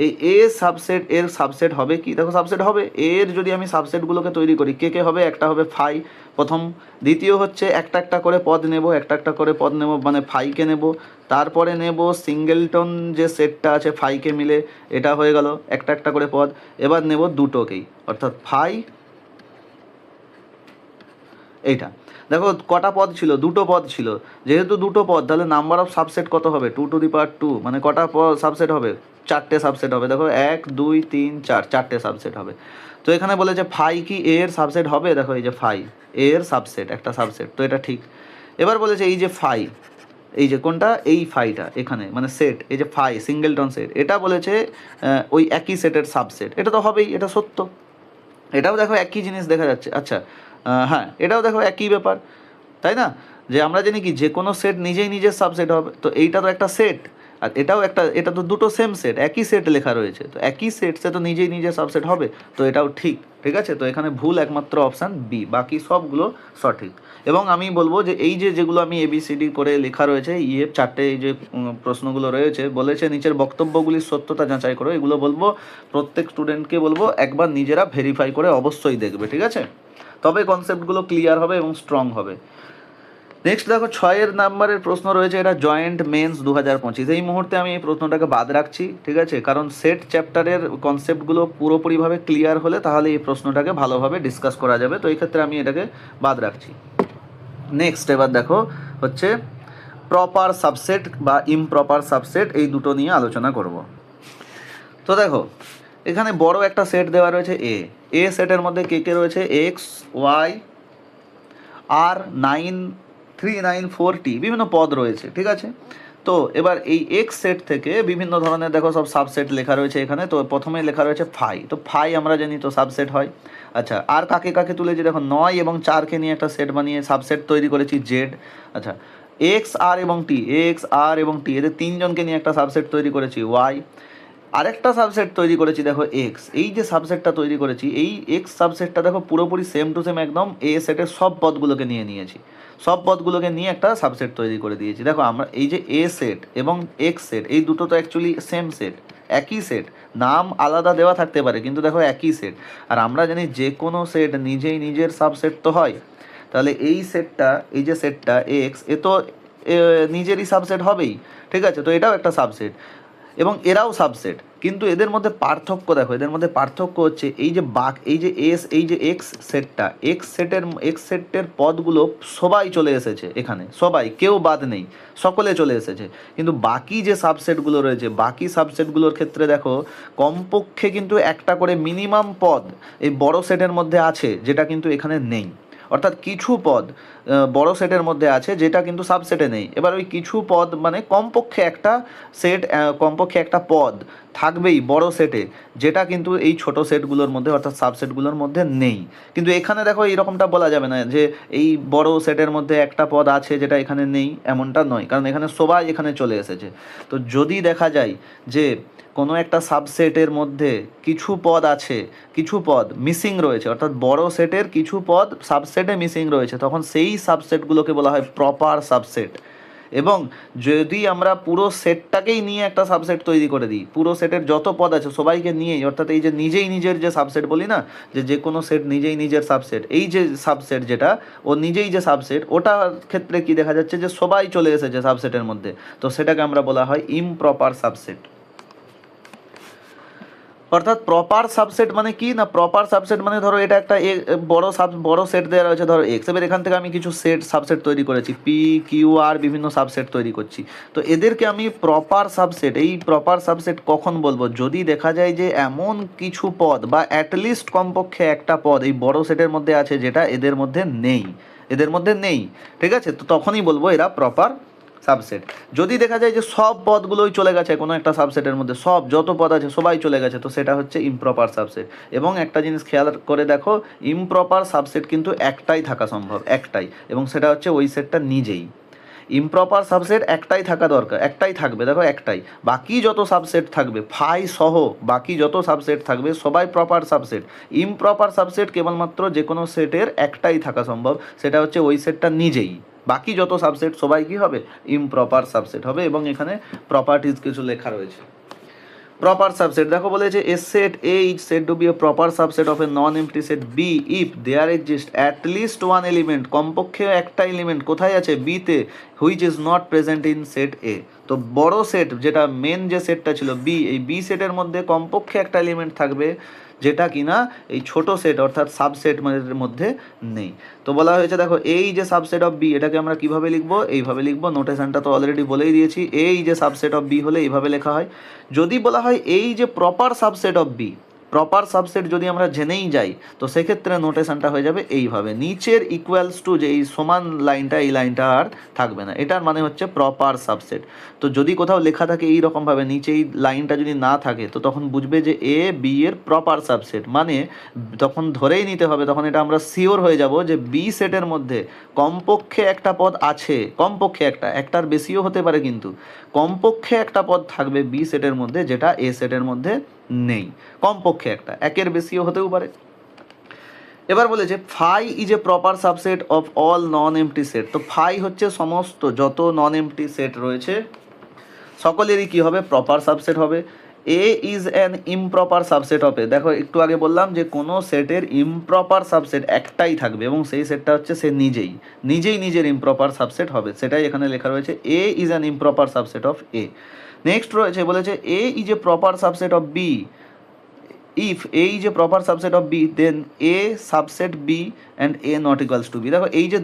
এই এ সাবসেট এর সাবসেট হবে কি, দেখো সাবসেট হবে এর, যদি আমি সাবসেটগুলোকে তৈরি করি কে কে হবে, একটা হবে ফাই প্রথম, দ্বিতীয় হচ্ছে একটা একটা করে পদ নেব, মানে ফাইকে নেব, তারপরে নেব সিঙ্গেলটন যে সেটটা আছে ফাইকে মিলে, এটা হয়ে গেল একটা একটা করে পদ। এবার নেব দুটোকেই, অর্থাৎ ফাই, এইটা দেখো কটা পদ ছিল, দুটো পদ ছিল, যেহেতু দুটো পদ তাহলে নাম্বার অফ সাবসেট কত হবে, 2 টু দি পাওয়ার 2, মানে কটা সাবসেট হবে, 4টে সাবসেট হবে। দেখো 1 2 3 4, 4টে সাবসেট হবে। তো এখানে বলেছে ফাই কি এ এর সাবসেট হবে, দেখো এই যে ফাই এ এর সাবসেট, একটা সাবসেট, তো এটা ঠিক। এবার বলেছে এই যে ফাই, এই যে কোনটা, এই ফাইটা এখানে মানে সেট, এই যে ফাই সিঙ্গেলটন সেট, এটা বলেছে ওই একই সেটের সাবসেট, এটা তো হবেই, এটা সত্য। এটাও দেখো একই জিনিস দেখা যাচ্ছে। আচ্ছা হ্যাঁ, এটাও দেখো একই ব্যাপার, তাই না, যে আমরা জানি কি যে কোনো সেট নিজেই নিজের সাবসেট হবে, তো এইটা তো একটা সেট, আর এটাও একটা, এটা তো দুটো সেম সেট, একই সেট লেখা রয়েছে, তো একই সেট সে তো নিজেই নিজের সাবসেট হবে, তো এটাও ঠিক। ঠিক আছে, তো এখানে ভুল একমাত্র অপশান বি, বাকি সবগুলো সঠিক। এবং আমি বলবো যে এই যে যেগুলো আমি এবিসিডি করে লেখা রয়েছে ইয়ে চারটে, এই যে প্রশ্নগুলো রয়েছে, বলেছে নিচের বক্তব্যগুলির সত্যতা যাচাই করো, এগুলো বলবো প্রত্যেক স্টুডেন্টকে বলবো একবার নিজেরা ভেরিফাই করে অবশ্যই দেখবে, ঠিক আছে, তবে কনসেপ্টগুলো ক্লিয়ার হবে এবং স্ট্রং হবে। নেক্সট দেখো 6 নাম্বারের প্রশ্ন রয়েছে, এটা জয়েন্ট মেন্স 2025। এই মুহূর্তে আমি এই প্রশ্নটাকে বাদ রাখছি, ঠিক আছে, কারণ সেট চ্যাপ্টারের কনসেপ্টগুলো পুরোপুরিভাবে ক্লিয়ার হলে তাহলে এই প্রশ্নটাকে ভালোভাবে ডিসকাস করা যাবে, তো এই ক্ষেত্রে আমি এটাকে বাদ রাখছি। নেক্সট এবার দেখো হচ্ছে প্রপার সাবসেট বা ইমপ্রপার সাবসেট, এই দুটো নিয়ে আলোচনা করব। তো দেখো এখানে বড় একটা সেট দেওয়া রয়েছে এ সেটের মধ্যে কে কে রয়েছে, এক্স ওয়াই আর 9 3 9 4 টি বিভিন্ন পদ রয়েছে, ঠিক আছে। তো এবার এই এক্স সেট থেকে বিভিন্ন ধরনের দেখো সব সাবসেট লেখা রয়েছে এখানে, তো প্রথমে লেখা রয়েছে ফাই, তো ফাই আমরা জানি তো সাবসেট হয়। আচ্ছা আর কাকে কাকে তুলেছি দেখো, 9 এবং 4কে নিয়ে একটা সেট বানিয়ে সাবসেট তৈরি করেছি জেড। আচ্ছা এক্স আর এবং টি, এক্স আর এবং টি এদের তিনজনকে নিয়ে একটা সাবসেট তৈরি করেছি ওয়াই। আরেকটা সাবসেট তৈরি করেছি দেখো এক্স, এই যে সাবসেটটা তৈরি করেছি এই এক্স সাবসেটটা দেখো পুরোপুরি সেম টু সেম একদম এ সেটের সব পদগুলোকে নিয়ে নিয়েছি, সব পদগুলোকে নিয়ে একটা সাবসেট তৈরি করে দিয়েছি। দেখো আমরা এই যে এ সেট এবং এক্স সেট এই দুটো তো অ্যাকচুয়ালি সেম সেট, একই সেট, নাম আলাদা দেওয়া থাকতে পারে কিন্তু দেখো একই সেট। আর আমরা জানি যে কোনো সেট নিজেই নিজের সাবসেট তো হয়, তাহলে এই সেটটা, এই যে সেটটা এক্স, এ তো নিজেরই সাবসেট হবেই, ঠিক আছে, তো এটাও একটা সাবসেট এবং এরাও সাবসেট, কিন্তু এদের মধ্যে পার্থক্য দেখো, এদের মধ্যে পার্থক্য হচ্ছে এই যে এই যে এই যে এক্স সেটটা, এক্স সেটের পদগুলো সবাই চলে এসেছে এখানে, সবাই, কেউ বাদ নেই, সকলে চলে এসেছে। কিন্তু বাকি যে সাবসেটগুলো রয়েছে, বাকি সাবসেটগুলোর ক্ষেত্রে দেখো কমপক্ষে কিন্তু একটা করে মিনিমাম পদ এই বড় সেটের মধ্যে আছে, যেটা কিন্তু এখানে নেই। অর্থাৎ কিছু পদ বড় সেটের মধ্যে আছে যেটা কিন্তু সাবসেটে নেই। এবার ওই কিছু পদ মানে কমপক্ষে একটা সেট, কমপক্ষে একটা পদ থাকবেই বড় সেটে, যেটা কিন্তু এই ছোট সেটগুলোর মধ্যে অর্থাৎ সাবসেটগুলোর মধ্যে নেই। কিন্তু এখানে দেখো এইরকমটা বলা যাবে না যে এই বড় সেটের মধ্যে একটা পদ আছে যেটা এখানে নেই, এমনটা নয়, কারণ এখানে সবাই এখানে চলে এসেছে। তো যদি দেখা যায় যে কোনো একটা সাবসেটের মধ্যে কিছু পদ আছে, কিছু পদ মিসিং রয়েছে, অর্থাৎ বড় সেটের কিছু পদ সাবসেটে মিসিং রয়েছে, তখন সেই সাবসেটগুলোকে বলা হয় প্রপার সাবসেট। এবং যদি আমরা পুরো সেটটাকেই নিয়ে একটা সাবসেট তৈরি করে দিই, পুরো সেটের যত পদ আছে সবাইকে নিয়েই, অর্থাৎ এই যে নিজেই নিজের যে সাবসেট বলি না, যে যে কোনো সেট নিজেই নিজের সাবসেট, এই যে সাবসেট যেটা ও নিজেই যে সাবসেট, ওটার ক্ষেত্রে কি দেখা যাচ্ছে যে সবাই চলে এসেছে সাবসেটের মধ্যে, তো সেটাকে আমরা বলা হয় ইমপ্রপার সাবসেট। অর্থাৎ প্রপার সাবসেট মানে কি না, প্রপার সাবসেট মানে ধরো এটা একটা বড় সেট দেওয়া রয়েছে ধরো এক্স, এবার এখান থেকে আমি কিছু সাবসেট তৈরি করেছি পি কিউ আর বিভিন্ন সাবসেট তৈরি করছি, তো এদেরকে আমি প্রপার সাবসেট, এই প্রপার সাবসেট কখন বলবো, যদি দেখা যায় যে এমন কিছু পদ বা অ্যাটলিস্ট কমপক্ষে একটা পদ এই বড় সেটের মধ্যে আছে যেটা এদের মধ্যে নেই, এদের মধ্যে নেই, ঠিক আছে, তো তখনই বলবো এরা প্রপার সাবসেট। যদি দেখা যায় যে সব পদগুলোই চলে গেছে কোনো একটা সাবসেটের মধ্যে, সব যত পদ আছে সবাই চলে গেছে, তো সেটা হচ্ছে ইমপ্রপার সাবসেট। এবং একটা জিনিস খেয়াল করে দেখো, ইমপ্রপার সাবসেট কিন্তু একটাই থাকা সম্ভব, একটাই, এবং সেটা হচ্ছে ওই সেটটা নিজেই। ইমপ্রপার সাবসেট একটাই থাকা দরকার, একটাই থাকবে, দেখো একটাই, বাকি যত সাবসেট থাকবে ফাই সহ বাকি যত সাবসেট থাকবে সবাই প্রপার সাবসেট। ইমপ্রপার সাবসেট কেবলমাত্র যে কোনো সেটের একটাই থাকা সম্ভব, সেটা হচ্ছে ওই সেটটা নিজেই, বাকি যত সাবসেট সবাই কি হবে, ইমপ্রপার সাবসেট হবে। এবং এখানে প্রপার্টিজ কিছু লেখা রয়েছে। প্রপার সাবসেট দেখো বলেছে a set A is said to be a proper subset of a non empty set B if there exist at least one element, কমপক্ষে একটা এলিমেন্ট কোথায় আছে, বি তে, which is not present in set A. তো বড় সেট যেটা মেন যে সেটটা ছিল বি, এই বি সেটের মধ্যে কমপক্ষে একটা এলিমেন্ট থাকবে যেটা কিনা এই ছোট সেট অর্থাৎ সাবসেট মধ্যে নেই। তো বলা হয়েছে দেখো এই যে সাবসেট অফ বি, এটাকে আমরা কিভাবে লিখবো, এইভাবে লিখবো, নোটেশনটা তো অলরেডি বলেই দিয়েছি, এই যে সাবসেট অফ বি হলে এইভাবে লেখা হয়। যদি বলা হয় এই যে proper subset of B, proper subset যদি আমরা জেনেই যাই তো সেক্ষেত্রে নোটেশনটা হয়ে যাবে এইভাবে, নিচের ইকুয়ালস টু যে এই সমান লাইনটা, এই লাইনটা আর থাকবে না, এটার মানে হচ্ছে প্রপার সাবসেট। তো যদি কোথাও লেখা থাকে এই রকমভাবে, নিচে এই লাইনটা যদি না থাকে তো তখন বুঝবে যে এ বি এর প্রপার সাবসেট, মানে তখন ধরেই নিতে হবে, তখন এটা আমরা শিওর হয়ে যাব যে বি সেটের মধ্যে কমপক্ষে একটা পদ আছে, কমপক্ষে একটার বেশিও হতে পারে, কিন্তু কমপক্ষে একটা পদ থাকবে বি সেটের মধ্যে যেটা এ সেটের মধ্যে নেই, কমপক্ষে একটা, একের বেশিও হতেও পারে। এবার বলেছে phi is a proper subset of all non empty set. তো ফাই হচ্ছে সমস্ত যত নন এমটি সেট রয়েছে সকলেরই কি হবে, প্রপার সাবসেট হবে। A is an improper subset of A. দেখো একটু আগে বললাম যে কোনো সেটের ইমপ্রপার সাবসেট একটাই থাকবে এবং সেই সেটটা হচ্ছে সে নিজেই নিজের ইমপ্রপার সাবসেট হবে, সেটাই এখানে লেখা রয়েছে, A is an improper subset of A. Next রয়েছে বলেছে A is a proper subset of B if A is a proper subset of B then A subset B and A not equals to B। দেখো এই যে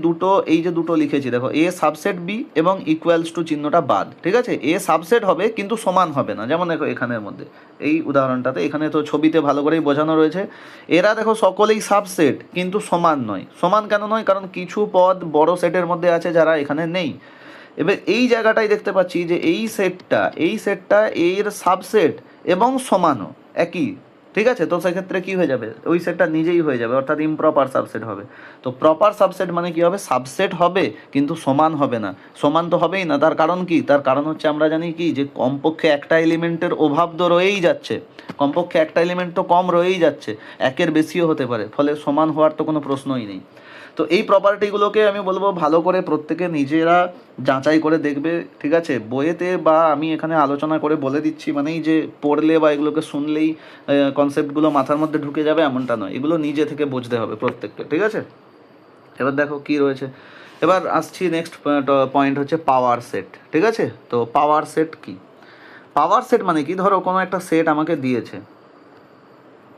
দুটো লিখেছি, দেখো A সাবসেট B এবং ইকুয়ালস টু চিহ্নটা বাদ, ঠিক আছে। A সাবসেট হবে কিন্তু সমান হবে না, যেমন দেখো এখানের মধ্যে এই উদাহরণটাতে, এখানে তো ছবিতে ভালো করেই বোঝানো রয়েছে, এরা দেখো সকলেই সাবসেট কিন্তু সমান নয়। সমান কেন নয়, কারণ কিছু পদ বড় সেটের মধ্যে আছে যারা এখানে নেই। এবার এই জায়গাটাই দেখতে পাচ্ছি যে এই সেটটা এর সাবসেট এবং সমানও একই, ঠিক আছে। তো সেক্ষেত্রে কি হয়ে যাবে, ওই সেটটা নিজেই হয়ে যাবে, অর্থাৎ ইমপ্রপার সাবসেট হবে। তো প্রপার সাবসেট মানে কি হবে, সাবসেট হবে কিন্তু সমান হবে না, সমান তো হবেই না। তার কারণ কি, তার কারণ হচ্ছে আমরা জানি কি যে কমপক্ষে একটা এলিমেন্টের অভাব তো রয়েই যাচ্ছে, কমপক্ষে একটা এলিমেন্ট তো কম রয়েই যাচ্ছে, একের বেশিও হতে পারে, ফলে সমান হওয়ার তো কোনো প্রশ্নই নেই। তো এই প্রপার্টিগুলোকে আমি বলবো ভালো করে প্রত্যেকে নিজেরা যাচাই করে দেখবে, ঠিক আছে। বইয়েতে বা আমি এখানে আলোচনা করে বলে দিচ্ছি মানেই যে পড়লে বা এগুলোকে শুনলেই কনসেপ্টগুলো মাথার মধ্যে ঢুকে যাবে এমনটা নয়, এগুলো নিজে থেকে বুঝতে হবে প্রত্যেককে, ঠিক আছে। এবার দেখো কি রয়েছে, এবার আসছি নেক্সট পয়েন্ট হচ্ছে পাওয়ার সেট, ঠিক আছে। তো পাওয়ার সেট কি, পাওয়ার সেট মানে কি, ধরো কোনো একটা সেট আমাকে দিয়েছে,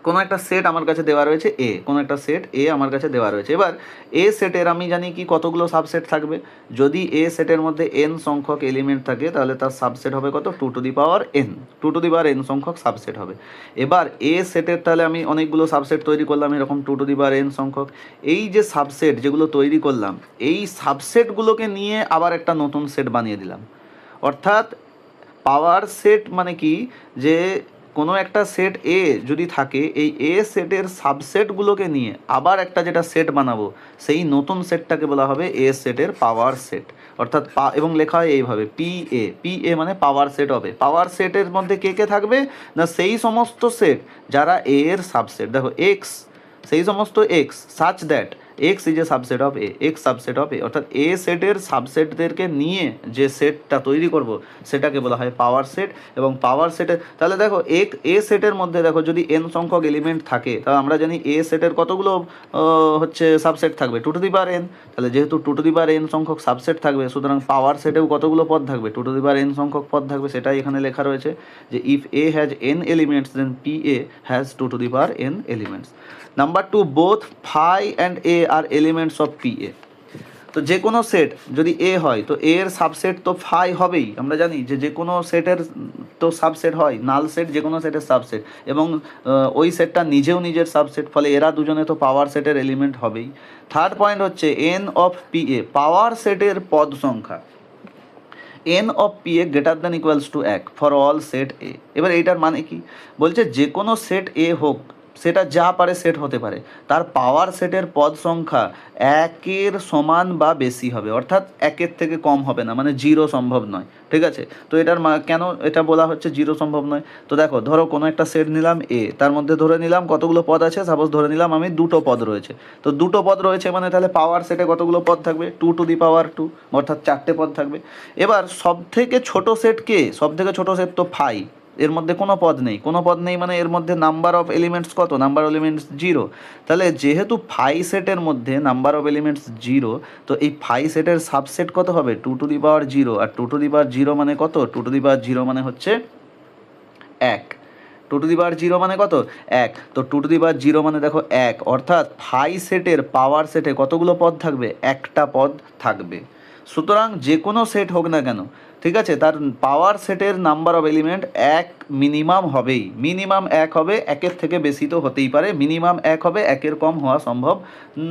কোনো একটা সেট আমার কাছে দেওয়া রয়েছে এ, কোনো একটা সেট এ আমার কাছে দেওয়া রয়েছে। এবার এ সেটের আমি জানি কি কতগুলো সাবসেট থাকবে, যদি এ সেটের মধ্যে এন সংখ্যক এলিমেন্ট থাকে তাহলে তার সাবসেট হবে কত, 2n সংখ্যক সাবসেট হবে। এবার এ সেটের তাহলে আমি অনেকগুলো সাবসেট তৈরি করলাম এরকম 2n সংখ্যক, এই যে সাবসেট যেগুলো তৈরি করলাম এই সাবসেটগুলোকে নিয়ে আবার একটা নতুন সেট বানিয়ে দিলাম। অর্থাৎ পাওয়ার সেট মানে কি, যে কোনো একটা সেট এ যদি থাকে এই এ সেটের সাবসেটগুলোকে নিয়ে আবার একটা যেটা সেট বানাবো সেই নতুন সেটটাকে বলা হবে এ সেটের পাওয়ার সেট। অর্থাৎ এবং লেখা হয় এইভাবে পি এ মানে পাওয়ার সেট হবে। পাওয়ার সেটের মধ্যে কে কে থাকবে না, সেই সমস্ত সেট যারা এ এর সাবসেট, দেখো এক্স, সেই সমস্ত X such that X is a subset of A, X subset of A, অর্থাৎ এ সেটের সাবসেটদেরকে নিয়ে যে সেটটা তৈরি করব সেটাকে বলা হয় পাওয়ার সেট। এবং পাওয়ার সেটের তাহলে দেখো এ সেটের মধ্যে দেখো যদি এন সংখ্যক এলিমেন্ট থাকে তাহলে আমরা জানি এ সেটের কতগুলো হচ্ছে সাবসেট থাকবে, 2n। তাহলে যেহেতু 2n সংখ্যক সাবসেট থাকবে সুতরাং পাওয়ার সেটেও কতগুলো পদ থাকবে, 2n সংখ্যক পদ থাকবে, সেটাই এখানে লেখা রয়েছে যে if A has n elements then P A has 2n elements. Number 2, both phi and A are elements of P A. তো যে কোনো সেট যদি এ হয় তো এর সাবসেট তো ফাই হবেই, আমরা জানি যে কোনো সেটের তো সাবসেট হয়, নাল সেট যে কোনো সেটের সাবসেট, এবং ওই সেটটা নিজের সাবসেট, ফলে এরা দুজনে তো পাওয়ার সেটের এলিমেন্ট হবেই। থার্ড পয়েন্ট হচ্ছে N of P A, power সেটের পদ সংখ্যা N of P A greater than equals to 1 for all set A. এবার এইটার মানে কি, বলছে যে কোনো সেট এ হোক, সেটা যা পারে সেট হতে পারে, তার পাওয়ার সেটের পদ সংখ্যা 1 সমান বা বেশি হবে, অর্থাৎ 1 থেকে কম হবে না, মানে 0 সম্ভব নয়, ঠিক আছে। তো এটার কেন এটা বলা হচ্ছে 0 সম্ভব নয়, তো দেখো ধরো কোনো একটা সেট নিলাম এ, তার মধ্যে ধরে নিলাম কতগুলো পদ আছে, সাপোজ ধরে নিলাম আমি 2টো পদ রয়েছে, তো 2টো পদ রয়েছে মানে তাহলে পাওয়ার সেটে কতগুলো পদ থাকবে, 2 অর্থাৎ 4টে পদ থাকবে। এবার সবথেকে ছোট সেট কে, সবথেকে ছোট সেট তো ফাই, এর মধ্যে কোনো পদ নেই মানে এর মধ্যে নাম্বার অফ এলিমেন্টস কত, নাম্বার অফ এলিমেন্টস 0। তাহলে যেহেতু ফাই সেটের মধ্যে নাম্বার অফ এলিমেন্টস 0, তো এই ফাই সেটের সাবসেট কত হবে, 2 আর 2 মানে কত, 2 মানে হচ্ছে 1, 2 মানে কত 1, তো 2 মানে দেখো 1, অর্থাৎ ফাই সেটের পাওয়ার সেটে কতগুলো পদ থাকবে, একটা পদ থাকবে। সুতরাং যে কোনো সেট হোক না কেন ঠিক আছে, তার পাওয়ার সেটের নাম্বার অফ এলিমেন্ট এক মিনিমাম হবেই, মিনিমাম এক হবে, একের থেকে বেশি তো হতেই পারে, মিনিমাম এক হবে, একের কম হওয়া সম্ভব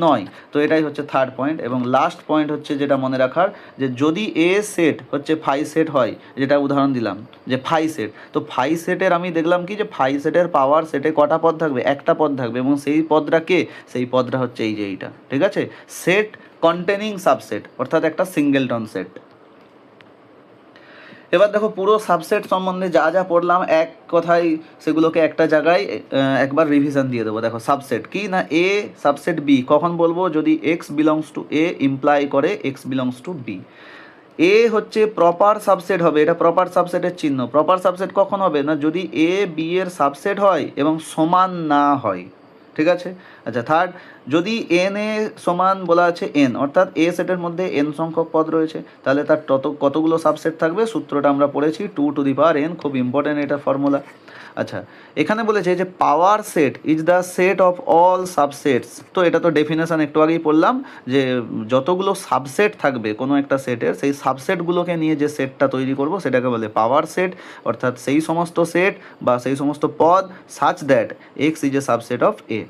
নয়। তো এটাই হচ্ছে থার্ড পয়েন্ট। এবং লাস্ট পয়েন্ট হচ্ছে যেটা মনে রাখার, যে যদি এ সেট হচ্ছে ফাই সেট হয়, যেটা উদাহরণ দিলাম যে ফাই সেট, তো ফাই সেটের আমি দেখলাম কি যে ফাই সেটের পাওয়ার সেটে কটা পদ থাকবে, একটা পদ থাকবে, এবং সেই পদটা কে, সেই পদটা হচ্ছে এই যে এইটা। ঠিক আছে, সেট কন্টেনিং সাবসেট, অর্থাৎ একটা সিঙ্গেলটন সেট। এবার দেখো পুরো সাবসেট সম্বন্ধে যা যা পড়লাম এক কথায় সেগুলোকে একটা জায়গায় একবার রিভিশন দিয়ে দেবো। দেখো সাবসেট কি না, এ সাবসেট বি কখন বলবো, যদি x belongs to A imply করে এক্স বিলংস টু বি। এ হচ্ছে প্রপার সাবসেট হবে, এটা প্রপার সাবসেটের চিহ্ন। প্রপার সাবসেট কখন হবে না, যদি এ বি এর সাবসেট হয় এবং সমান না হয়। ঠিক আছে, আচ্ছা থার্ড, যদি এন এ সমান বলা আছে এন, অর্থাৎ এ সেটের মধ্যে এন সংখ্যক পদ রয়েছে, তাহলে তার কতগুলো সাবসেট থাকবে, সূত্রটা আমরা পড়েছি 2n, খুব ইম্পর্টেন্ট এটা ফর্মুলা। আচ্ছা, এখানে বলেছে যে power set is the set of all subsets. তো এটা তো ডেফিনেশন একটু আগেই পড়লাম, যে যতগুলো সাবসেট থাকবে কোনো একটা সেটের, সেই সাবসেটগুলোকে নিয়ে যে সেটটা তৈরি করব সেটাকে বলে পাওয়ার সেট, অর্থাৎ সেই সমস্ত সেট বা সেই সমস্ত পদ such that X is a subset of A.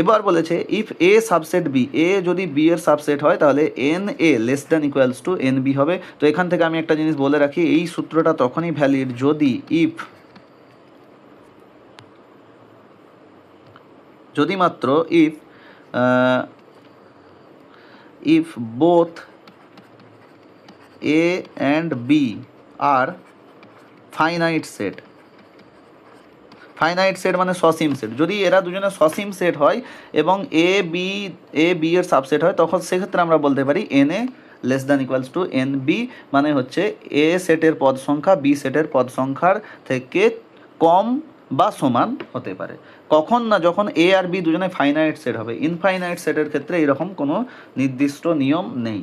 এবার বলেছে if A subset B, A যদি বি এর সাবসেট হয় তাহলে N A less than equals to N B হবে। তো এখান থেকে আমি একটা জিনিস বলে রাখি, এই সূত্রটা তখনই ভ্যালিড যদি মাত্র if both A and B are finite set. Finite set মানে সসীম সেট, যদি এরা দুজনে সসীম সেট হয় এবং এ বি এর সাবসেট হয়, তখন সেক্ষেত্রে আমরা বলতে পারি n A less than equals to N B, মানে হচ্ছে এ সেটের পদ সংখ্যা বি সেটের পদ সংখ্যার থেকে কম বা সমান হতে পারে। কখন না, যখন এ আর বি দুজনে ফাইনাইট সেট হবে। ইনফাইনাইট সেটের ক্ষেত্রে এরকম কোনো নির্দিষ্ট নিয়ম নেই।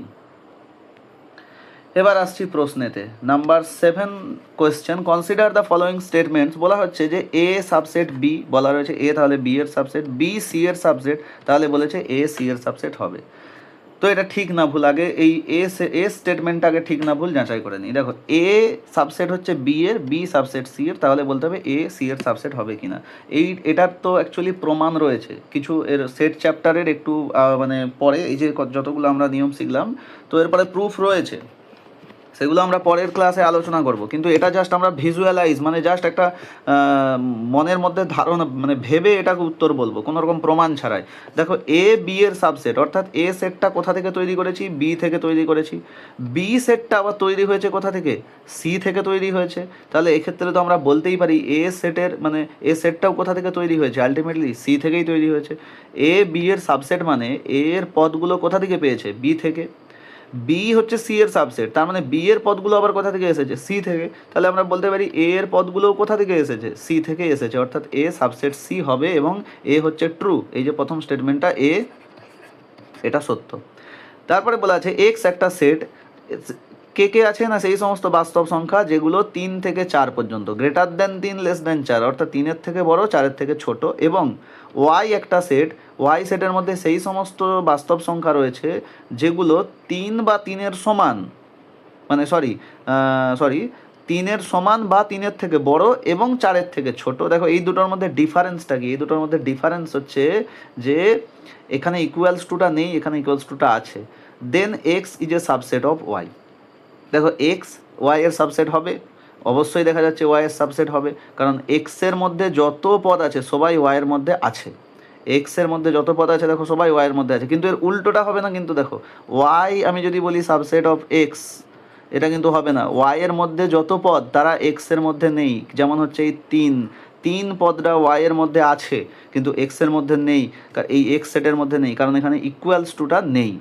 এবার আসছি প্রশ্নেতে। Number 7 question, consider the following statements. বলা হচ্ছে যে এ সাবসেট বি, বলা রয়েছে এ তাহলে বি এর সাবসেট, বি সি এর সাবসেট, তাহলে বলেছে এ সি এর সাবসেট হবে। তো এটা ঠিক না ভুল, আগে এই এ স্টেটমেন্টটা আগে ঠিক না ভুল যাচাই করে নিই। দেখো এ সাবসেট হচ্ছে বি এর, বি সাবসেট সি এর, তাহলে বলতে হবে এ সি এর সাবসেট হবে কিনা। এটার তো অ্যাকচুয়ালি প্রমাণ রয়েছে কিছু, এর সেট চ্যাপ্টারের একটু মানে পরে এই যে যতগুলো আমরা নিয়ম শিখলাম, তো এরপরে প্রুফ রয়েছে, সেগুলো আমরা পরের ক্লাসে আলোচনা করব। কিন্তু এটা জাস্ট আমরা ভিজুয়ালাইজ, মানে জাস্ট একটা মনের মধ্যে ধারণা, মানে ভেবে এটাকে উত্তর বলবো কোনো রকম প্রমাণ ছাড়াই। দেখো এ বি এর সাবসেট, অর্থাৎ এ সেটটা কোথা থেকে তৈরি করেছি, বি থেকে তৈরি করেছি, বি সেটটা আবার তৈরি হয়েছে কোথা থেকে, সি থেকে তৈরি হয়েছে। তাহলে এক্ষেত্রে তো আমরা বলতেই পারি এ সেটের মানে এ সেটটাও কোথা থেকে তৈরি হয়েছে, আলটিমেটলি সি থেকেই তৈরি হয়েছে। এ বি এর সাবসেট মানে এ এর পদগুলো কোথা থেকে পেয়েছে, বি থেকে। বি হচ্ছে সি এর সাবসেট, তার মানে বি এর পদগুলো আবার কোথা থেকে এসেছে, সি থেকে। তাহলে আমরা বলতে পারি এ এর পদগুলোও কোথা থেকে এসেছে, সি থেকে এসেছে, অর্থাৎ এ সাবসেট সি হবে এবং এ হচ্ছে ট্রু। এই যে প্রথম স্টেটমেন্টটা এ, এটা সত্য। তারপরে বলা আছে এক্স একটা সেট, কে কে আছে না সেই সমস্ত বাস্তব সংখ্যা যেগুলো 3 থেকে 4 পর্যন্ত, গ্রেটার দেন 3 লেস দেন 4, অর্থাৎ 3-এর থেকে বড় 4-এর থেকে ছোট, এবং ওয়াই একটা সেট, ওয়াই সেটের মধ্যে সেই সমস্ত বাস্তব সংখ্যা রয়েছে যেগুলো 3 বা 3-এর সমান, মানে সরি 3-এর সমান বা 3-এর থেকে বড় এবং 4-এর থেকে ছোট। দেখো এই দুটোর মধ্যে ডিফারেন্সটা কি, এই দুটোর মধ্যে ডিফারেন্স হচ্ছে যে এখানে ইকুয়ালস টুটা নেই, এখানে ইকুয়ালস টুটা আছে। Then X is a subset of Y. দেখো এক্স ওয়াই এর সাবসেট হবে, অবশ্যই দেখা যাচ্ছে ওয়াই এর সাবসেট হবে, কারণ এক্সের মধ্যে যত পদ আছে সবাই ওয়াইয়ের মধ্যে আছে। এক্সের মধ্যে যত পদ আছে দেখো সবাই ওয়াইয়ের মধ্যে আছে, কিন্তু এর উল্টোটা হবে না। কিন্তু দেখো ওয়াই আমি যদি বলি সাবসেট অফ এক্স, এটা কিন্তু হবে না। ওয়াইয়ের মধ্যে যত পদ তারা এক্সের মধ্যে নেই, যেমন হচ্ছে এই তিন পদটা ওয়াইয়ের মধ্যে আছে কিন্তু এক্সের মধ্যে নেই, এই এক্স সেটের মধ্যে নেই, কারণ এখানে ইকুয়ালস টুটা নেই।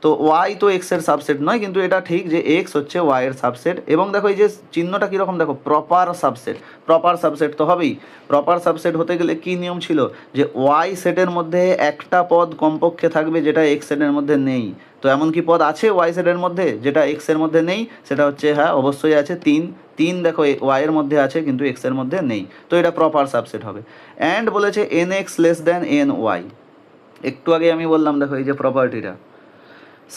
তো ওয়াই তো এক্সের সাবসেট নয়, কিন্তু এটা ঠিক যে এক্স হচ্ছে ওয়াইয়ের সাবসেট। এবং দেখো এই যে চিহ্নটা কীরকম, দেখো প্রপার সাবসেট, প্রপার সাবসেট তো হবেই। প্রপার সাবসেট হতে গেলে কী নিয়ম ছিল, যে ওয়াই সেটের মধ্যে একটা পদ কমপক্ষে থাকবে যেটা এক্স সেটের মধ্যে নেই। তো এমন কি পদ আছে ওয়াই সেটের মধ্যে যেটা এক্সের মধ্যে নেই, সেটা হচ্ছে হ্যাঁ অবশ্যই আছে, তিন দেখো ওয়াইয়ের মধ্যে আছে কিন্তু এক্সের মধ্যে নেই, তো এটা প্রপার সাবসেট হবে। অ্যান্ড বলেছে n X less than n Y. একটু আগে আমি বললাম দেখো এই যে প্রপার্টিটা,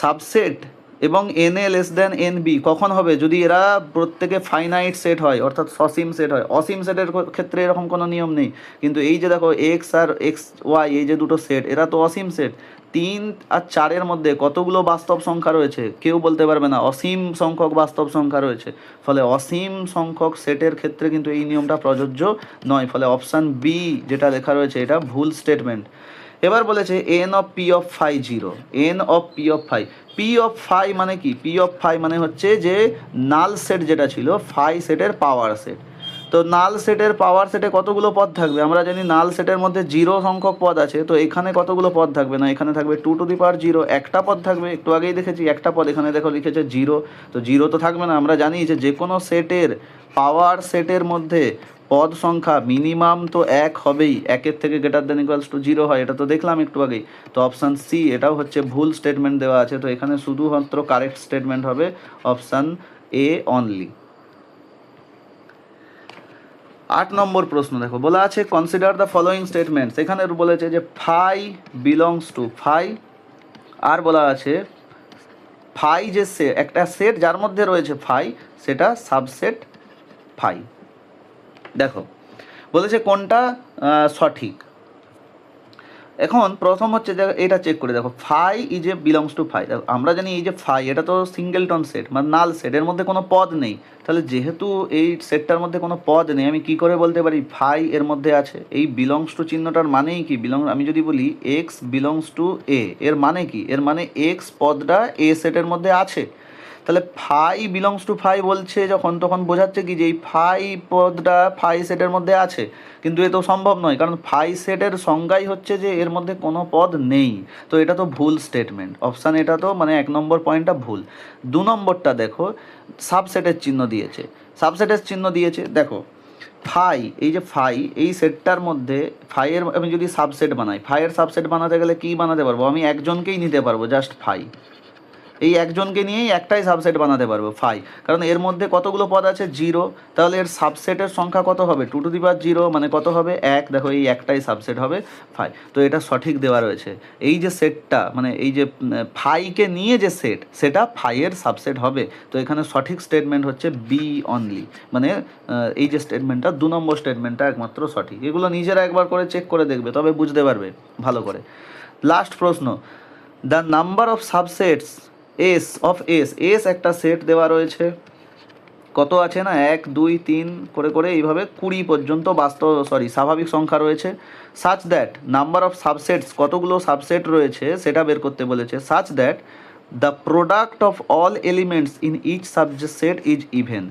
সাবসেট এবং NA লেস দেন NB কখন হবে? যদি এরা প্রত্যেকে ফাইনাইট সেট হয়, অর্থাৎ সসীম সেট হয়। অসীম সেটের ক্ষেত্রে এরকম কোনো নিয়ম নেই, কিন্তু এই যে দেখো এক্স আর এক্স ওয়াই, এই যে দুটো সেট, এরা তো অসীম সেট। 3 আর 4-এর মধ্যে কতগুলো বাস্তব সংখ্যা রয়েছে কেউ বলতে পারবে না, অসীম সংখ্যক বাস্তব সংখ্যা রয়েছে। ফলে অসীম সংখ্যক সেটের ক্ষেত্রে কিন্তু এই নিয়মটা প্রযোজ্য নয়। ফলে অপশান বি যেটা লেখা রয়েছে এটা ভুল স্টেটমেন্ট। এবার বলেছে n of P of phi 0, n of P of phi. P of phi মানে কি? পি অফ ফাই মানে হচ্ছে যে নাল সেট যেটা ছিল ফাই সেটের পাওয়ার সেট। তো নাল সেটের পাওয়ার সেটে কতগুলো পদ থাকবে? আমরা জানি নাল সেটের মধ্যে 0 সংখ্যক পদ আছে। তো এখানে কতগুলো পদ থাকবে? না, এখানে থাকবে 2^0, একটা পদ থাকবে। একটু আগেই দেখেছি একটা পদ, এখানে দেখো লিখেছে 0, তো 0 তো থাকবে না। আমরা জানি যে কোনো সেটের পাওয়ার সেটের মধ্যে পদ সংখ্যা মিনিমাম তো 1 হবেই, 1-এর থেকে গ্রেটার দেন ইকুয়ালস টু 0 হয়, এটা তো দেখলাম একটু আগেই। তো অপশান সি এটাও হচ্ছে ভুল স্টেটমেন্ট দেওয়া আছে। তো এখানে শুধুমাত্র কারেক্ট স্টেটমেন্ট হবে অপশান এ অনলি। 8 নম্বর প্রশ্ন দেখো, বলা আছে কনসিডার দ্য ফলোয়িং স্টেটমেন্টস। এখানে বলেছে যে ফাই বিলংস টু ফাই, আর বলা আছে ফাই যে একটা সেট যার মধ্যে রয়েছে ফাই, সেটা সাবসেট ফাই। দেখো বলেছে কোনটা সঠিক। এখন প্রথম হচ্ছে যে এটা চেক করে দেখো, phi is a belongs to phi. আমরা জানি এই যে ফাই এটা তো সিঙ্গেলটন সেট, মানে নাল সেট, এর মধ্যে কোনো পদ নেই। তাহলে যেহেতু এই সেটটার মধ্যে কোনো পদ নেই, আমি কি করে বলতে পারি ফাই এর মধ্যে আছে? এই বিলংস টু চিহ্নটার মানেই কি? আমি যদি বলি এক্স বিলংস টু এ, এর মানে কি? এর মানে এক্স পদটা এ সেটের মধ্যে আছে। তাহলে ফাই বিলংস টু ফাই বলছে যখন, তখন বোঝাচ্ছে কি যে এই ফাই পদটা ফাই সেটের মধ্যে আছে। কিন্তু এ তো সম্ভব নয়, কারণ ফাই সেটের সংজ্ঞাই হচ্ছে যে এর মধ্যে কোনো পদ নেই। তো এটা তো ভুল স্টেটমেন্ট, অপশান এটা তো মানে 1 নম্বর পয়েন্টটা ভুল। 2 নম্বরটা দেখো, সাবসেটের চিহ্ন দিয়েছে। সাবসেটের চিহ্ন দিয়েছে দেখো, ফাই, এই যে ফাই এই সেটটার মধ্যে ফাইয়ের আমি যদি সাবসেট বানাই, ফাইয়ের সাবসেট বানাতে গেলে কি বানাতে পারবো? আমি একজনকেই নিতে পারবো, জাস্ট ফাই। এই একজনকে নিয়েই একটাই সাবসেট বানাতে পারবো ফাই, কারণ এর মধ্যে কতগুলো পদ আছে? 0। তাহলে এর সাবসেটের সংখ্যা কত হবে? 2^0, মানে কত হবে? 1। দেখো এই একটাই সাবসেট হবে ফাই। তো এটা সঠিক দেওয়া রয়েছে। এই যে সেটটা মানে এই যে ফাইকে নিয়ে যে সেট, সেটা ফাইয়ের সাবসেট হবে। তো এখানে সঠিক স্টেটমেন্ট হচ্ছে বি অনলি, মানে এই যে স্টেটমেন্টটা 2 নম্বর স্টেটমেন্টটা একমাত্র সঠিক। এগুলো নিজেরা একবার করে চেক করে দেখবে, তবে বুঝতে পারবে ভালো করে। লাস্ট প্রশ্ন, the number of subsets S of S. S একটা সেট দেওয়া রয়েছে, কত আছে না 1 2 3 করে করে এইভাবে 20 পর্যন্ত স্বাভাবিক সংখ্যা রয়েছে। Such that number of subsets, কতগুলো সাবসেট রয়েছে সেটা বের করতে বলেছে। Such that the product of all elements in each subset is even.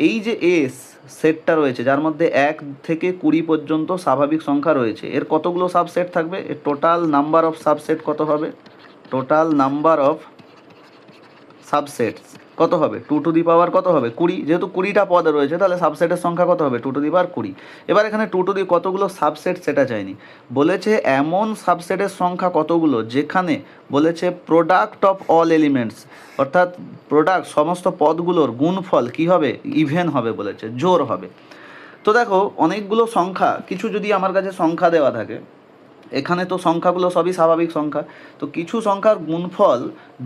এই যে এস সেটটা রয়েছে যার মধ্যে 1 থেকে 20 পর্যন্ত স্বাভাবিক সংখ্যা রয়েছে, এর কতগুলো সাবসেট থাকবে? এর টোটাল নাম্বার অফ সাবসেট কত হবে? টোটাল নাম্বার অফ সাবসেটস কত হবে? 2^, কত হবে? 20। যেহেতু 20টা পদ রয়েছে, তাহলে সাবসেটের সংখ্যা কত হবে? 2^20। এবার এখানে 2 কতগুলো সাবসেট সেটা চাইনি, বলেছে এমন সাবসেটের সংখ্যা কতগুলো যেখানে বলেছে প্রোডাক্ট অফ অল এলিমেন্টস, অর্থাৎ প্রোডাক্ট সমস্ত পদগুলোর গুণফল কি হবে? ইভেন হবে বলেছে, জোর হবে। তো দেখো অনেকগুলো সংখ্যা, কিছু যদি আমার কাছে সংখ্যা দেওয়া থাকে, এখানে তো সংখ্যাগুলো সবই স্বাভাবিক সংখ্যা, তো কিছু সংখ্যার গুণফল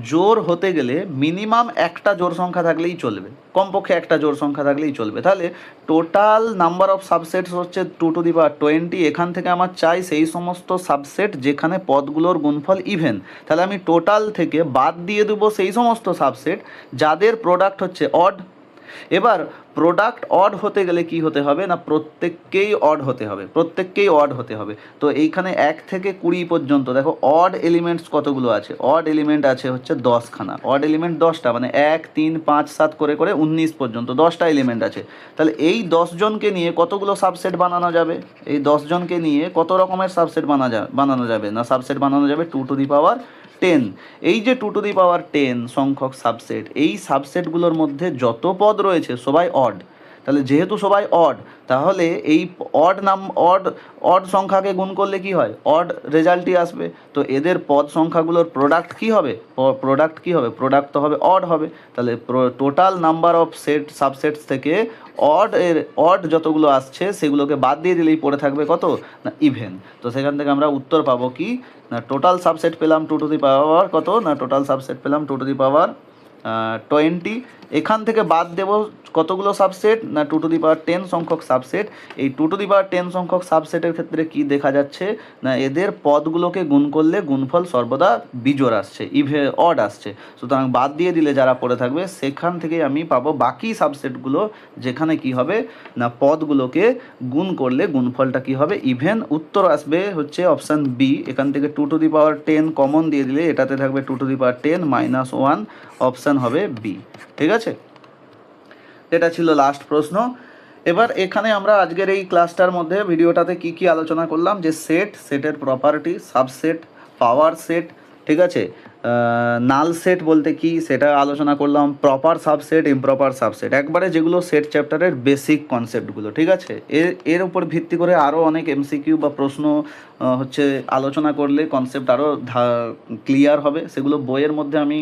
জোর হতে গেলে মিনিমাম একটা জোর সংখ্যা থাকলেই চলবে, কমপক্ষে একটা জোর সংখ্যা থাকলেই চলবে। তাহলে টোটাল নাম্বার অফ সাবসেটস হচ্ছে 2^20। এখান থেকে আমার চাই সেই সমস্ত সাবসেট যেখানে পদগুলোর গুণফল ইভেন। তাহলে আমি টোটাল থেকে বাদ দিয়ে দেবো সেই সমস্ত সাবসেট যাদের প্রোডাক্ট হচ্ছে অড। এবার প্রোডাক্ট অড হতে গেলে কি হতে হবে না, প্রত্যেককেই অড হতে হবে, প্রত্যেককেই অড হতে হবে। তো এইখানে 1 থেকে 20 পর্যন্ত দেখো অড এলিমেন্টস কতগুলো আছে? অড এলিমেন্ট আছে হচ্ছে 10খানা, অড এলিমেন্ট 10টা, মানে 1 3 5 7 করে করে 19 পর্যন্ত 10টা এলিমেন্ট আছে। তাহলে এই 10 জনকে নিয়ে কতগুলো সাবসেট বানানো যাবে? এই 10 জনকে নিয়ে কত রকমের সাবসেট বানানো যাবে না, সাবসেট বানানো যাবে 2^10। এই যে 2^10 সংখ্যক সাবসেট, এই সাবসেটগুলোর মধ্যে যত পদ রয়েছে সবাই অড। তাহলে যেহেতু সবাই অড, তাহলে এই অড সংখ্যাকে গুণ করলে কি হয়? অড রেজাল্টই আসবে। তো এদের পদ সংখ্যাগুলোর প্রোডাক্ট কি হবে? প্রোডাক্ট তো হবে অড হবে। তাহলে টোটাল নাম্বার অফ সাবসেটস থেকে অড যতগুলো আসছে সেগুলোকে বাদ দিয়ে দিলেই পড়ে থাকবে কত না ইভেন। তো সেখান থেকে আমরা উত্তর পাবো কি না টোটাল সাবসেট পেলাম 2^, কত না টোটাল সাবসেট পেলাম 2^10। 20। এখান থেকে বাদ দেব কতগুলো সাবসেট না 2^10 সংখ্যক সাবসেট। এই 2^10 সংখ্যক সাবসেটের ক্ষেত্রে কি দেখা যাচ্ছে না এদের পদগুলোকে গুণ করলে গুণফল সর্বদা বিজোড় আসছে, অড আসছে। সুতরাং বাদ দিয়ে দিলে যারা পড়ে থাকবে সেখান থেকে আমি পাবো বাকি সাবসেটগুলো যেখানে কি হবে না পদগুলোকে গুণ করলে গুণফলটা কি হবে ইভেন। উত্তর আসবে হচ্ছে অপশান বি। এখান থেকে 2^10 কমন দিয়ে দিলে এটাতে থাকবে 2^10 - 1, অপশান হবে বি। ঠিক আছে, এটা ছিল লাস্ট প্রশ্ন। এবার এখানে আমরা আজকের এই ক্লাসটার মধ্যে ভিডিওটাতে কি কি আলোচনা করলাম যে সেটের প্রপার্টি, সাবসেট, পাওয়ার সেট, ঠিক আছে, নাল সেট বলতে কি সেটা আলোচনা করলাম, প্রপার সাবসেট, ইমপ্রপার সাবসেট, একবারে যেগুলো সেট চ্যাপ্টারের বেসিক কনসেপ্টগুলো। ঠিক আছে, এর উপর ভিত্তি করে আরও অনেক এমসিকিউ বা প্রশ্ন হচ্ছে আলোচনা করলে কনসেপ্ট আরও ক্লিয়ার হবে। সেগুলো বইয়ের মধ্যে আমি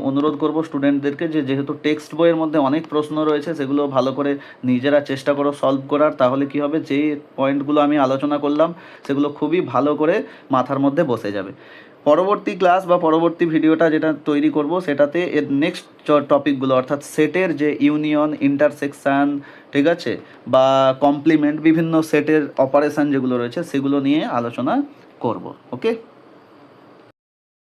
অনুরোধ করব স্টুডেন্টদেরকে যে যেহেতু টেক্সট বইয়ের মধ্যে অনেক প্রশ্ন রয়েছে সেগুলো ভালো করে নিজেরা চেষ্টা করো সলভ করার। তাহলে কি হবে যে পয়েন্টগুলো আমি আলোচনা করলাম সেগুলো খুবই ভালো করে মাথার মধ্যে বসে যাবে। পরবর্তী ক্লাস বা পরবর্তী ভিডিওটা যেটা তৈরি করব সেটাতে এর নেক্সট টপিকগুলো অর্থাৎ সেটের যে ইউনিয়ন, ইন্টারসেকশান, ঠিক আছে, বা কমপ্লিমেন্ট, বিভিন্ন সেটের অপারেশান যেগুলো রয়েছে সেগুলো নিয়ে আলোচনা করব। ওকে।